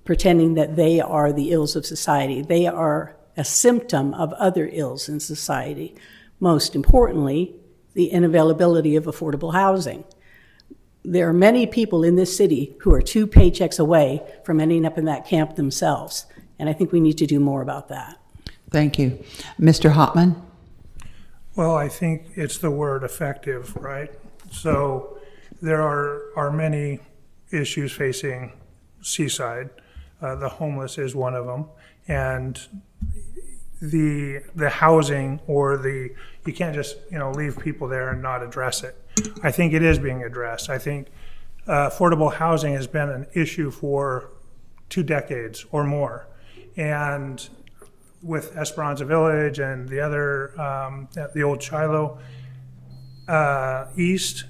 pretending that they are the ills of society. They are a symptom of other ills in society. Most importantly, the unavailability of affordable housing. There are many people in this city who are 2 paychecks away from ending up in that camp themselves, and I think we need to do more about that. Thank you. Mr. Hopman? Well, I think it's the word effective, right? So there are many issues facing Seaside. The homeless is one of them, and the housing, or you can't just leave people there and not address it. I think it is being addressed. I think affordable housing has been an issue for 2 decades or more, and with Esperanza Village and the other, the old Shiloh East,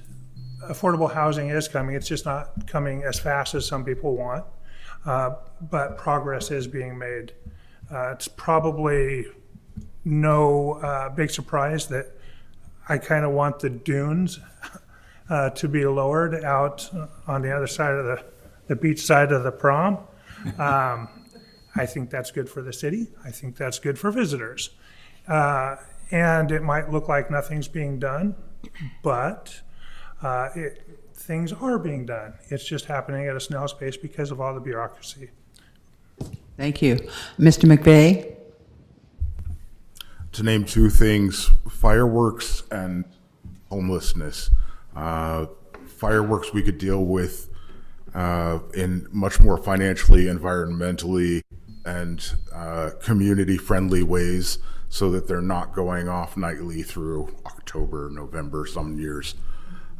affordable housing is coming. It's just not coming as fast as some people want, but progress is being made. It's probably no big surprise that I kind of want the dunes to be lowered out on the other side of the beach side of the prom. I think that's good for the city. I think that's good for visitors. And it might look like nothing's being done, but things are being done. It's just happening at a snail's pace because of all the bureaucracy. Thank you. Mr. McVeigh? To name 2 things, fireworks and homelessness. Fireworks we could deal with in much more financially, environmentally, and community-friendly ways, so that they're not going off nightly through October, November, some years.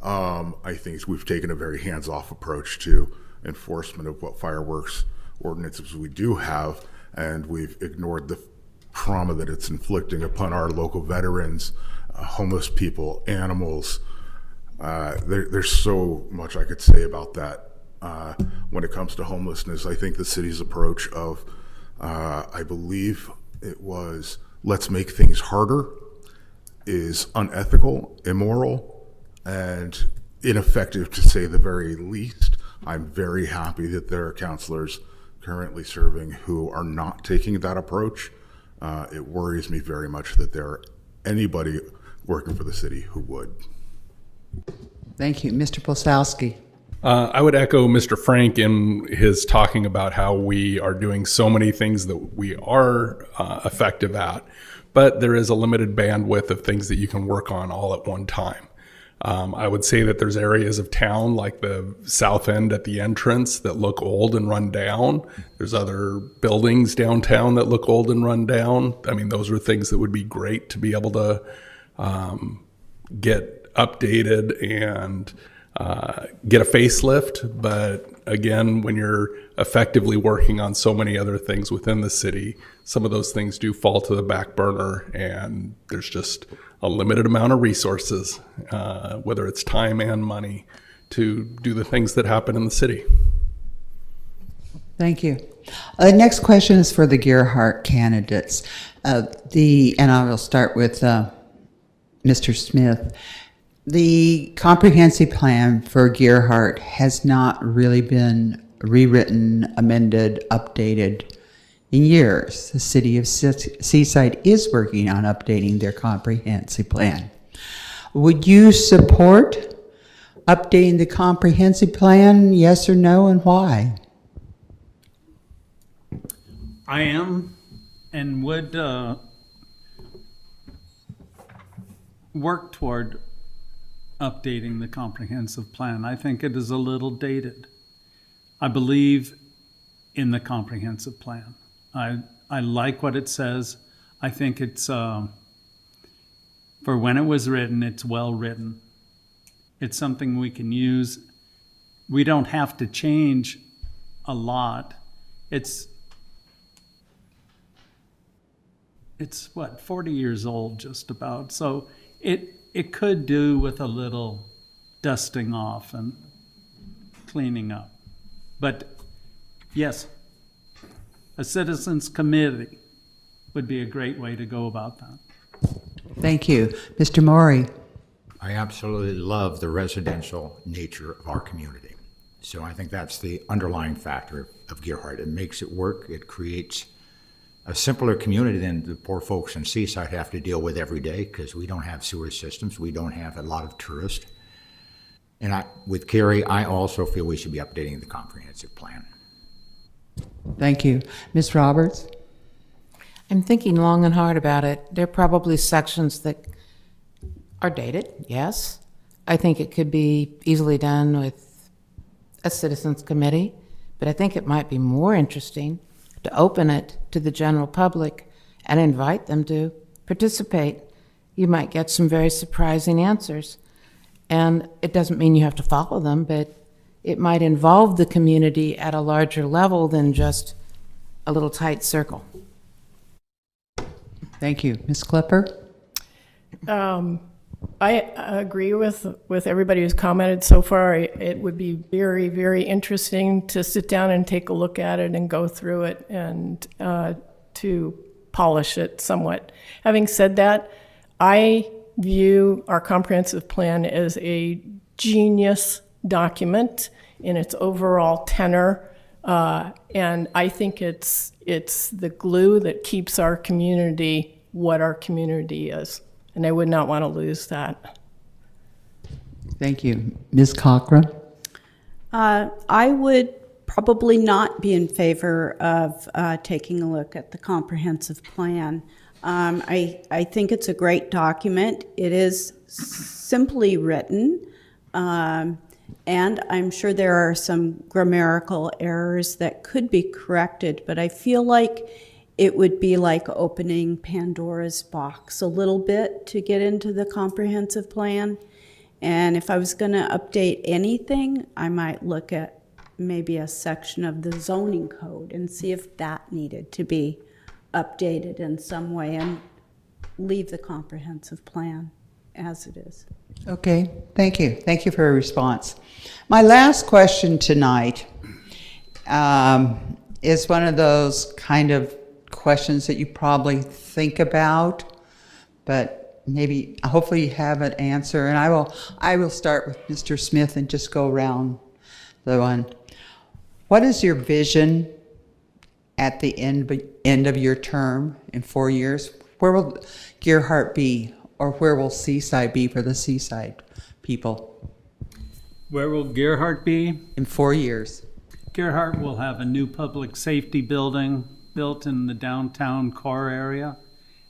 I think we've taken a very hands-off approach to enforcement of what fireworks ordinances we do have, and we've ignored the trauma that it's inflicting upon our local veterans, homeless people, animals. There's so much I could say about that. When it comes to homelessness, I think the city's approach of, I believe it was, let's make things harder, is unethical, immoral, and ineffective to say the very least. I'm very happy that there are counselors currently serving who are not taking that approach. It worries me very much that there are anybody working for the city who would. Thank you. Mr. Posowski. I would echo Mr. Frank in his talking about how we are doing so many things that we are effective at, but there is a limited bandwidth of things that you can work on all at one time. I would say that there's areas of town like the south end at the entrance that look old and run down. There's other buildings downtown that look old and run down. I mean, those are things that would be great to be able to get updated and get a facelift. But again, when you're effectively working on so many other things within the city, some of those things do fall to the back burner, and there's just a limited amount of resources, whether it's time and money, to do the things that happen in the city. Thank you. The next question is for the Gearhart candidates. And I will start with Mr. Smith. The comprehensive plan for Gearhart has not really been rewritten, amended, updated in years. The city of Seaside is working on updating their comprehensive plan. Would you support updating the comprehensive plan, yes or no, and why? I am and would work toward updating the comprehensive plan. I think it is a little dated. I believe in the comprehensive plan. I like what it says. I think it's, for when it was written, it's well written. It's something we can use. We don't have to change a lot. It's what, 40 years old just about. So it could do with a little dusting off and cleaning up. But yes, a citizens committee would be a great way to go about that. Thank you. Mr. Maury. I absolutely love the residential nature of our community. So I think that's the underlying factor of Gearhart. It makes it work. It creates a simpler community than the poor folks in Seaside have to deal with every day, because we don't have sewer systems. We don't have a lot of tourists. And with Carrie, I also feel we should be updating the comprehensive plan. Thank you. Ms. Roberts? I'm thinking long and hard about it. There are probably sections that are dated, yes. I think it could be easily done with a citizens committee, but I think it might be more interesting to open it to the general public and invite them to participate. You might get some very surprising answers. And it doesn't mean you have to follow them, but it might involve the community at a larger level than just a little tight circle. Thank you. Ms. Klepper? I agree with everybody who's commented so far. It would be very, very interesting to sit down and take a look at it and go through it and to polish it somewhat. Having said that, I view our comprehensive plan as a genius document in its overall tenor, and I think it's the glue that keeps our community what our community is. And I would not want to lose that. Thank you. Ms. Cochran? I would probably not be in favor of taking a look at the comprehensive plan. I think it's a great document. It is simply written, and I'm sure there are some grammatical errors that could be corrected, but I feel like it would be like opening Pandora's box a little bit to get into the comprehensive plan. And if I was going to update anything, I might look at maybe a section of the zoning code and see if that needed to be updated in some way and leave the comprehensive plan as it is. Okay, thank you. Thank you for your response. My last question tonight is one of those kind of questions that you probably think about, but maybe, hopefully you have an answer. And I will start with Mr. Smith and just go around the one. What is your vision at the end of your term in 4 years? Where will Gearhart be, or where will Seaside be for the Seaside people Where will Gearhart be? in 4 years? Gearhart will have a new public safety building built in the downtown core area,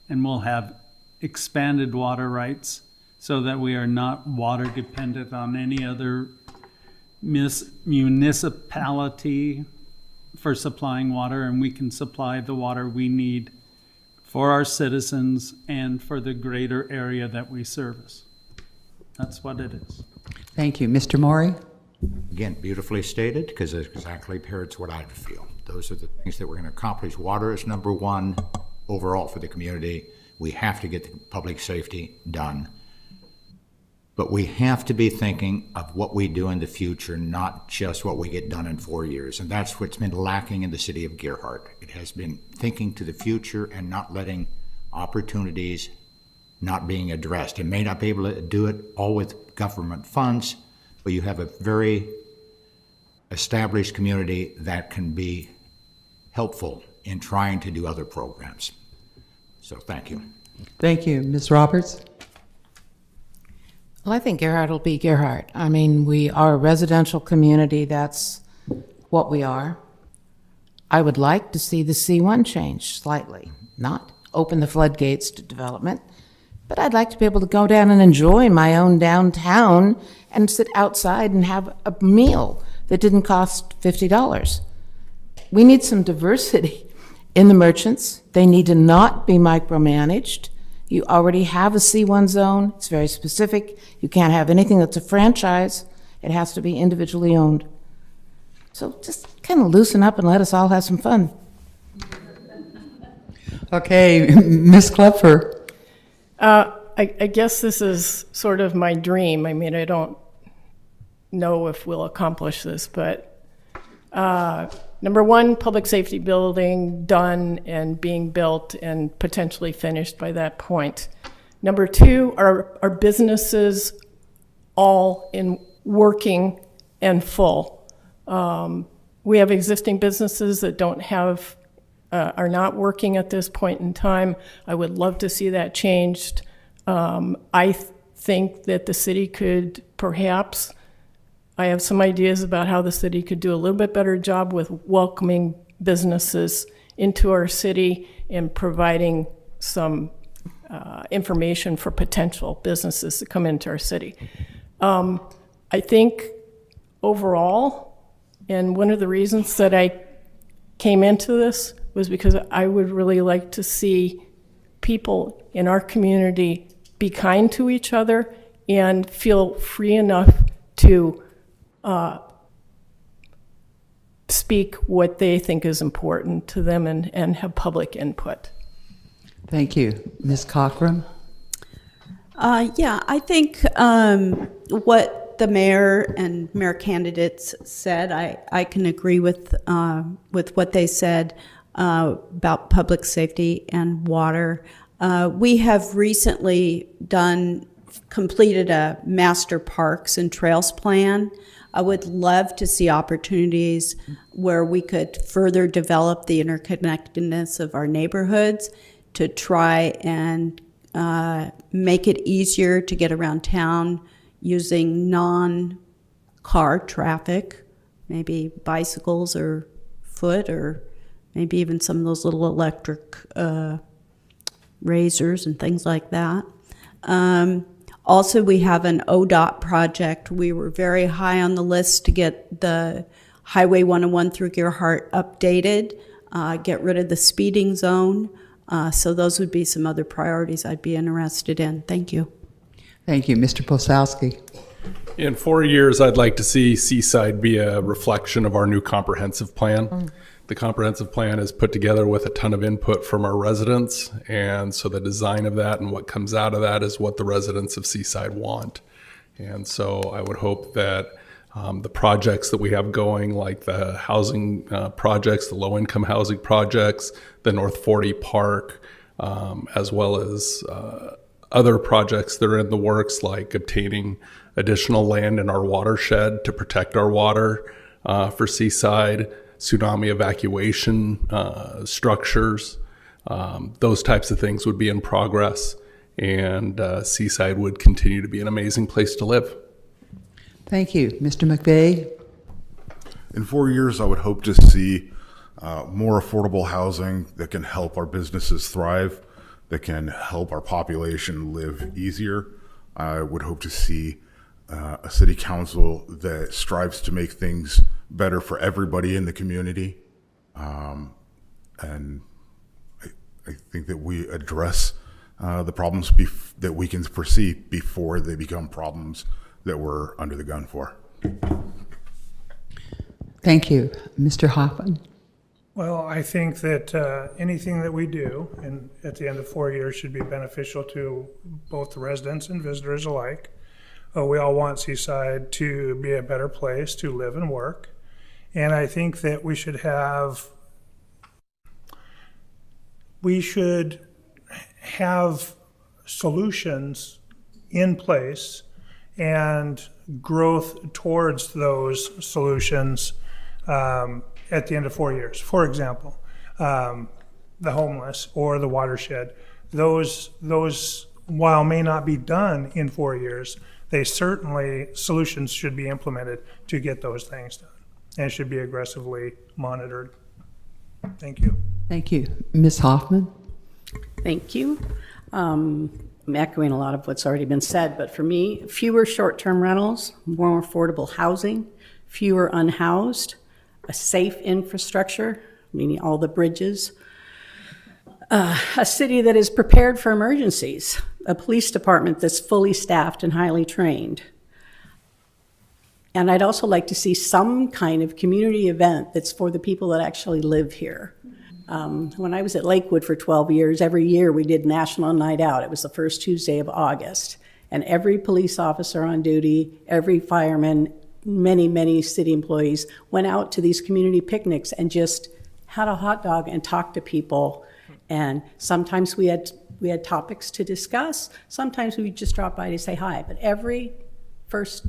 and we'll have expanded water rights so that we are not water dependent on any other municipality for supplying water, and we can supply the water we need for our citizens and for the greater area that we service. That's what it is. Thank you. Mr. Maury? Again, beautifully stated, because it exactly parrots what I feel. Those are the things that we're going to accomplish. Water is number one overall for the community. We have to get the public safety done. But we have to be thinking of what we do in the future, not just what we get done in 4 years. And that's what's been lacking in the city of Gearhart. It has been thinking to the future and not letting opportunities not being addressed. It may not be able to do it all with government funds, but you have a very established community that can be helpful in trying to do other programs. So thank you. Thank you. Ms. Roberts? Well, I think Gearhart will be Gearhart. I mean, we are a residential community. That's what we are. I would like to see the C1 change slightly, not open the floodgates to development, but I'd like to be able to go down and enjoy my own downtown and sit outside and have a meal that didn't cost $50. We need some diversity in the merchants. They need to not be micromanaged. You already have a C1 zone. It's very specific. You can't have anything that's a franchise. It has to be individually owned. So just kind of loosen up and let us all have some fun. Okay, Ms. Klepfer. I guess this is sort of my dream. I mean, I don't know if we'll accomplish this, but number one, public safety building done and being built and potentially finished by that point. Number two, our businesses all in working and full. We have existing businesses that don't have, are not working at this point in time. I would love to see that changed. I think that the city could perhaps, I have some ideas about how the city could do a little bit better job with welcoming businesses into our city and providing some information for potential businesses to come into our city. I think overall, and one of the reasons that I came into this was because I would really like to see people in our community be kind to each other and feel free enough to speak what they think is important to them and have public input. Thank you. Ms. Cochran? Yeah, I think what the mayor and mayor candidates said, I can agree with what they said about public safety and water. We have recently completed a master parks and trails plan. I would love to see opportunities where we could further develop the interconnectedness of our neighborhoods to try and make it easier to get around town using non-car traffic, maybe bicycles or foot, or maybe even some of those little electric razors and things like that. Also, we have an ODOT project. We were very high on the list to get the Highway 101 through Gearhart updated, get rid of the speeding zone. So those would be some other priorities I'd be interested in. Thank you. Thank you. Mr. Posowski. In 4 years, I'd like to see Seaside be a reflection of our new comprehensive plan. The comprehensive plan is put together with a ton of input from our residents, and so the design of that and what comes out of that is what the residents of Seaside want. And so I would hope that the projects that we have going, like the housing projects, the low-income housing projects, the North 40 Park, as well as other projects that are in the works, like obtaining additional land in our watershed to protect our water for Seaside, tsunami evacuation structures, those types of things would be in progress, and Seaside would continue to be an amazing place to live. Thank you. Mr. McVeigh? In 4 years, I would hope to see more affordable housing that can help our businesses thrive, that can help our population live easier. I would hope to see a city council that strives to make things better for everybody in the community. And I think that we address the problems that we can foresee before they become problems that we're under the gun for. Thank you. Mr. Hoffman? Well, I think that anything that we do at the end of 4 years should be beneficial to both the residents and visitors alike. We all want Seaside to be a better place to live and work. And I think that we should have solutions in place and growth towards those solutions at the end of 4 years. For example, the homeless or the watershed. Those, while may not be done in 4 years, solutions should be implemented to get those things done, and should be aggressively monitored. Thank you. Thank you. Ms. Hoffman? Thank you. I'm echoing a lot of what's already been said, but for me, fewer short-term rentals, more affordable housing, fewer unhoused, a safe infrastructure, meaning all the bridges, a city that is prepared for emergencies, a police department that's fully staffed and highly trained. And I'd also like to see some kind of community event that's for the people that actually live here. When I was at Lakewood for 12 years, every year we did National Night Out. It was the first Tuesday of August. And every police officer on duty, every fireman, many city employees went out to these community picnics and just had a hot dog and talked to people. And sometimes we had topics to discuss. Sometimes we would just drop by to say hi. But every first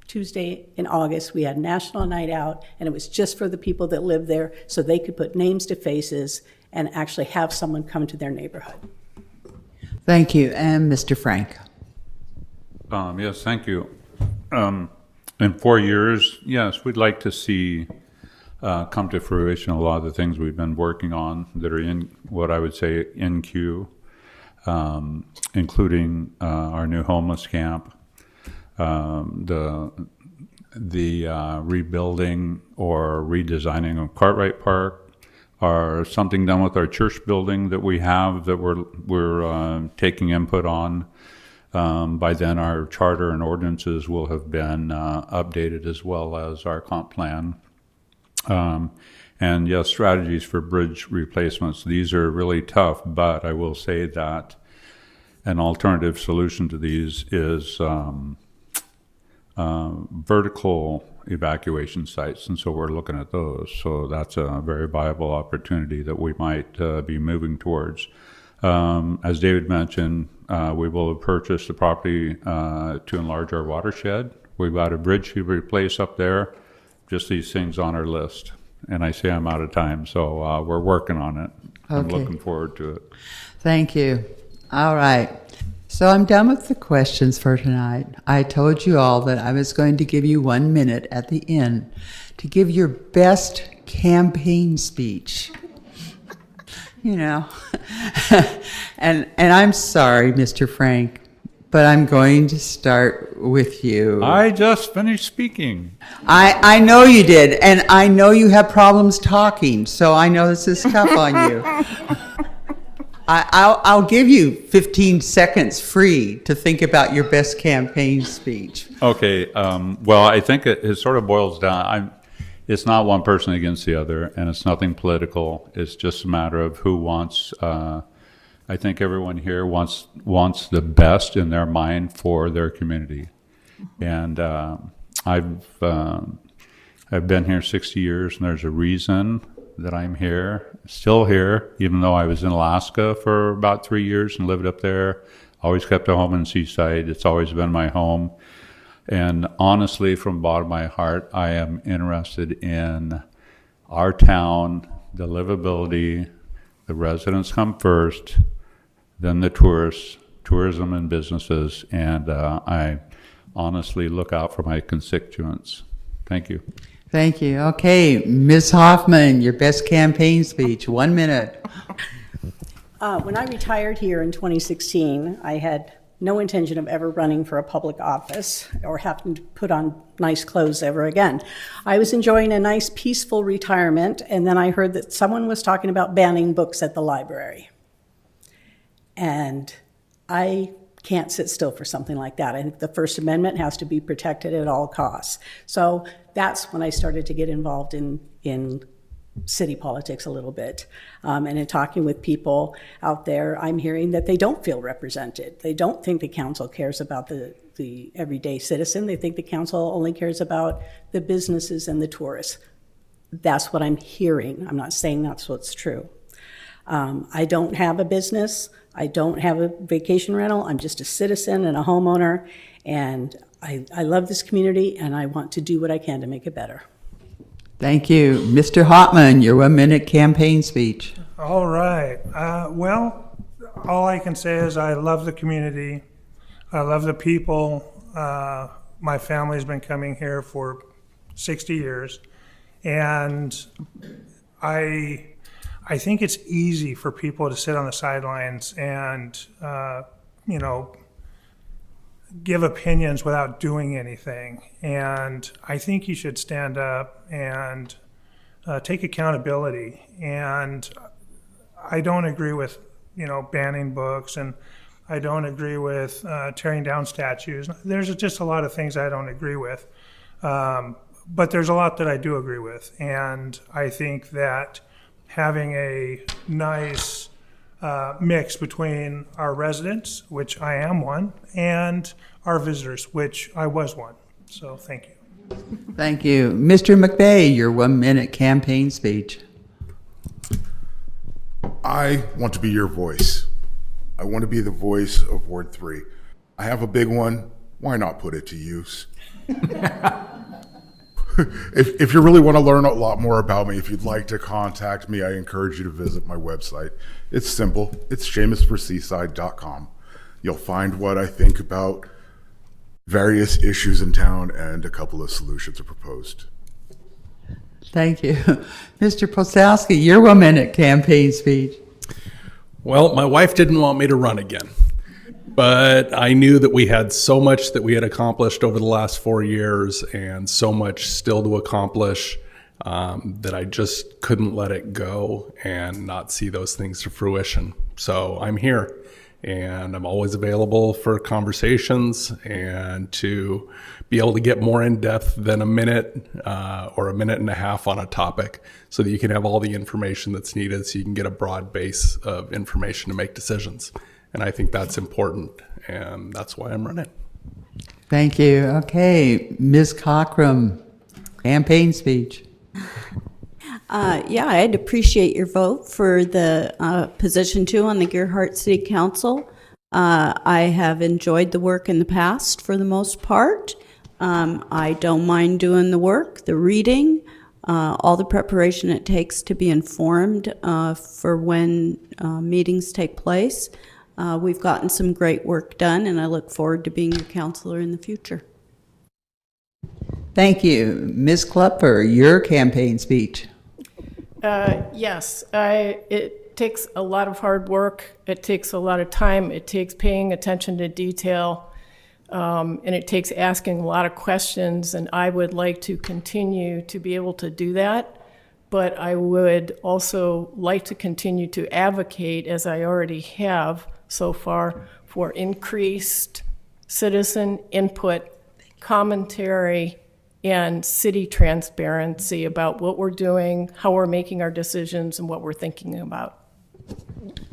Tuesday in August, we had National Night Out, and it was just for the people that lived there so they could put names to faces and actually have someone come to their neighborhood. Thank you. And Mr. Frank? Yes, thank you. In 4 years, yes, we'd like to see come to fruition a lot of the things we've been working on that are in what I would say in queue, including our new homeless camp, the rebuilding or redesigning of Cartwright Park, or something done with our church building that we have that we're taking input on. By then, our charter and ordinances will have been updated, as well as our comp plan. And yes, strategies for bridge replacements. These are really tough, but I will say that an alternative solution to these is vertical evacuation sites, and so we're looking at those. So that's a very viable opportunity that we might be moving towards. As David mentioned, we will have purchased the property to enlarge our watershed. We've got a bridge to replace up there. Just these things on our list. And I say I'm out of time, so we're working on it. I'm looking forward to it. Thank you. All right. So I'm done with the questions for tonight. I told you all that I was going to give you 1 minute at the end to give your best campaign speech. You know, and I'm sorry, Mr. Frank, but I'm going to start with you. I just finished speaking. I know you did, and I know you have problems talking, so I know this is tough on you. I'll give you 15 seconds free to think about your best campaign speech. Okay, well, I think it sort of boils down. It's not one person against the other, and it's nothing political. It's just a matter of who wants. I think everyone here wants the best in their mind for their community, and I've been here 60 years, and there's a reason that I'm here, still here, even though I was in Alaska for about 3 years and lived up there. Always kept a home in Seaside. It's always been my home. And honestly, from the bottom of my heart, I am interested in our town, the livability. The residents come first, then the tourists, tourism and businesses, and I honestly look out for my constituents. Thank you. Thank you. Okay, Ms. Hoffman, your best campaign speech, 1 minute. When I retired here in 2016, I had no intention of ever running for a public office or having to put on nice clothes ever again. I was enjoying a nice, peaceful retirement, and then I heard that someone was talking about banning books at the library. And I can't sit still for something like that. I think the First Amendment has to be protected at all costs. So that's when I started to get involved in city politics a little bit. And in talking with people out there, I'm hearing that they don't feel represented. They don't think the council cares about the everyday citizen. They think the council only cares about the businesses and the tourists. That's what I'm hearing. I'm not saying that's what's true. I don't have a business. I don't have a vacation rental. I'm just a citizen and a homeowner. And I love this community, and I want to do what I can to make it better. Thank you. Mr. Hotman, your 1 minute campaign speech. All right. Well, all I can say is I love the community. I love the people. My family's been coming here for 60 years. And I think it's easy for people to sit on the sidelines and, give opinions without doing anything. And I think you should stand up and take accountability. And I don't agree with, banning books, and I don't agree with tearing down statues. There's just a lot of things I don't agree with. But there's a lot that I do agree with. And I think that having a nice mix between our residents, which I am one, and our visitors, which I was one. So thank you. Thank you. Mr. McVeigh, your 1 minute campaign speech. I want to be your voice. I want to be the voice of Ward 3. I have a big one. Why not put it to use? If you really want to learn a lot more about me, if you'd like to contact me, I encourage you to visit my website. It's simple. It's SeamusForSeaside.com. You'll find what I think about various issues in town, and a couple of solutions are proposed. Thank you. Mr. Posowski, your 1 minute campaign speech. Well, my wife didn't want me to run again, but I knew that we had so much that we had accomplished over the last 4 years and so much still to accomplish that I just couldn't let it go and not see those things to fruition. So I'm here, and I'm always available for conversations and to be able to get more in depth than a minute or a minute and a half on a topic, so that you can have all the information that's needed, so you can get a broad base of information to make decisions. And I think that's important, and that's why I'm running. Thank you. Okay, Ms. Cockrum, campaign speech. I'd appreciate your vote for the position 2 on the Gearhart City Council. I have enjoyed the work in the past for the most part. I don't mind doing the work, the reading, all the preparation it takes to be informed for when meetings take place. We've gotten some great work done, and I look forward to being your counselor in the future. Thank you. Ms. Klepper, your campaign speech. Yes, it takes a lot of hard work. It takes a lot of time. It takes paying attention to detail, and it takes asking a lot of questions. And I would like to continue to be able to do that. but I would also like to continue to advocate, as I already have so far, for increased citizen input, commentary, and city transparency about what we're doing, how we're making our decisions, and what we're thinking about.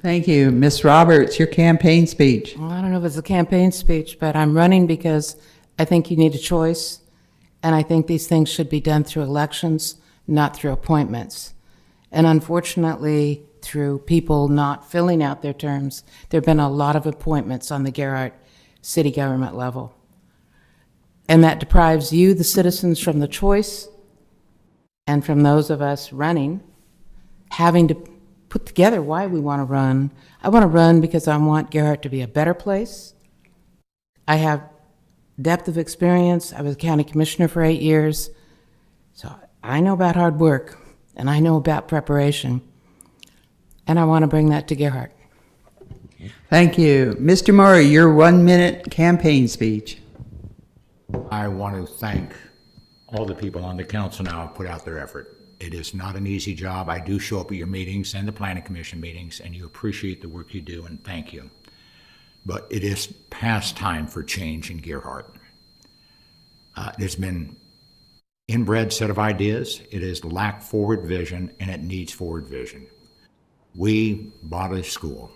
Thank you. Ms. Roberts, your campaign speech. Well, I don't know if it's a campaign speech, but I'm running because I think you need a choice, and I think these things should be done through elections, not through appointments. And unfortunately, through people not filling out their terms, there have been a lot of appointments on the Gearhart city government level. And that deprives you, the citizens, from the choice, and from those of us running, having to put together why we want to run. I want to run because I want Gearhart to be a better place. I have depth of experience. I was a county commissioner for 8 years. So I know about hard work, and I know about preparation. And I want to bring that to Gearhart. Thank you. Mr. Murray, your 1-minute campaign speech. I want to thank all the people on the council now who put out their effort. It is not an easy job. I do show up at your meetings and the planning commission meetings, and you appreciate the work you do, and thank you. But it is past time for change in Gearhart. There's been inbred set of ideas. It has lacked forward vision, and it needs forward vision. We bought a school.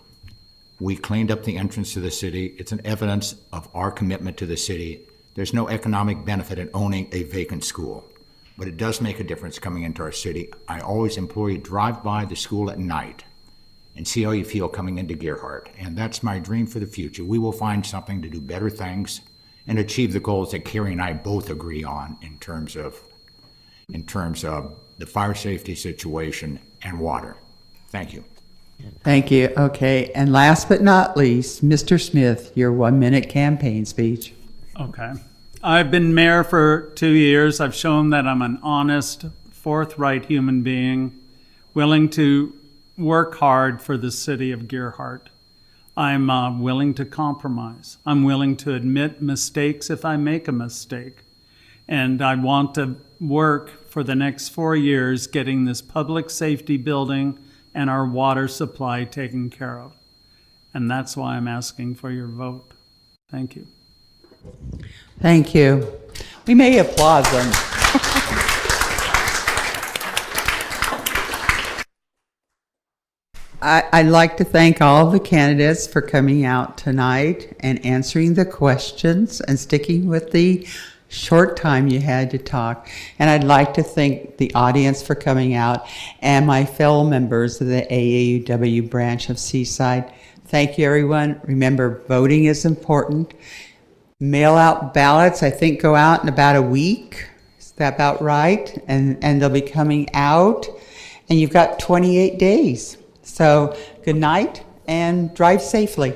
We cleaned up the entrance to the city. It's an evidence of our commitment to the city. There's no economic benefit in owning a vacant school, but it does make a difference coming into our city. I always implore you, drive by the school at night and see how you feel coming into Gearhart. And that's my dream for the future. We will find something to do better things and achieve the goals that Carrie and I both agree on in terms of the fire safety situation and water. Thank you. Thank you. Okay. And last but not least, Mr. Smith, your 1-minute campaign speech. Okay. I've been mayor for 2 years. I've shown that I'm an honest, forthright human being, willing to work hard for the city of Gearhart. I'm willing to compromise. I'm willing to admit mistakes if I make a mistake. And I want to work for the next 4 years getting this public safety building and our water supply taken care of. And that's why I'm asking for your vote. Thank you. Thank you. We may applaud them. I'd like to thank all the candidates for coming out tonight and answering the questions and sticking with the short time you had to talk. And I'd like to thank the audience for coming out and my fellow members of the AAUW branch of Seaside. Thank you, everyone. Remember, voting is important. Mail out ballots, I think, go out in about a week. Is that about right? And they'll be coming out. And you've got 28 days. So good night and drive safely.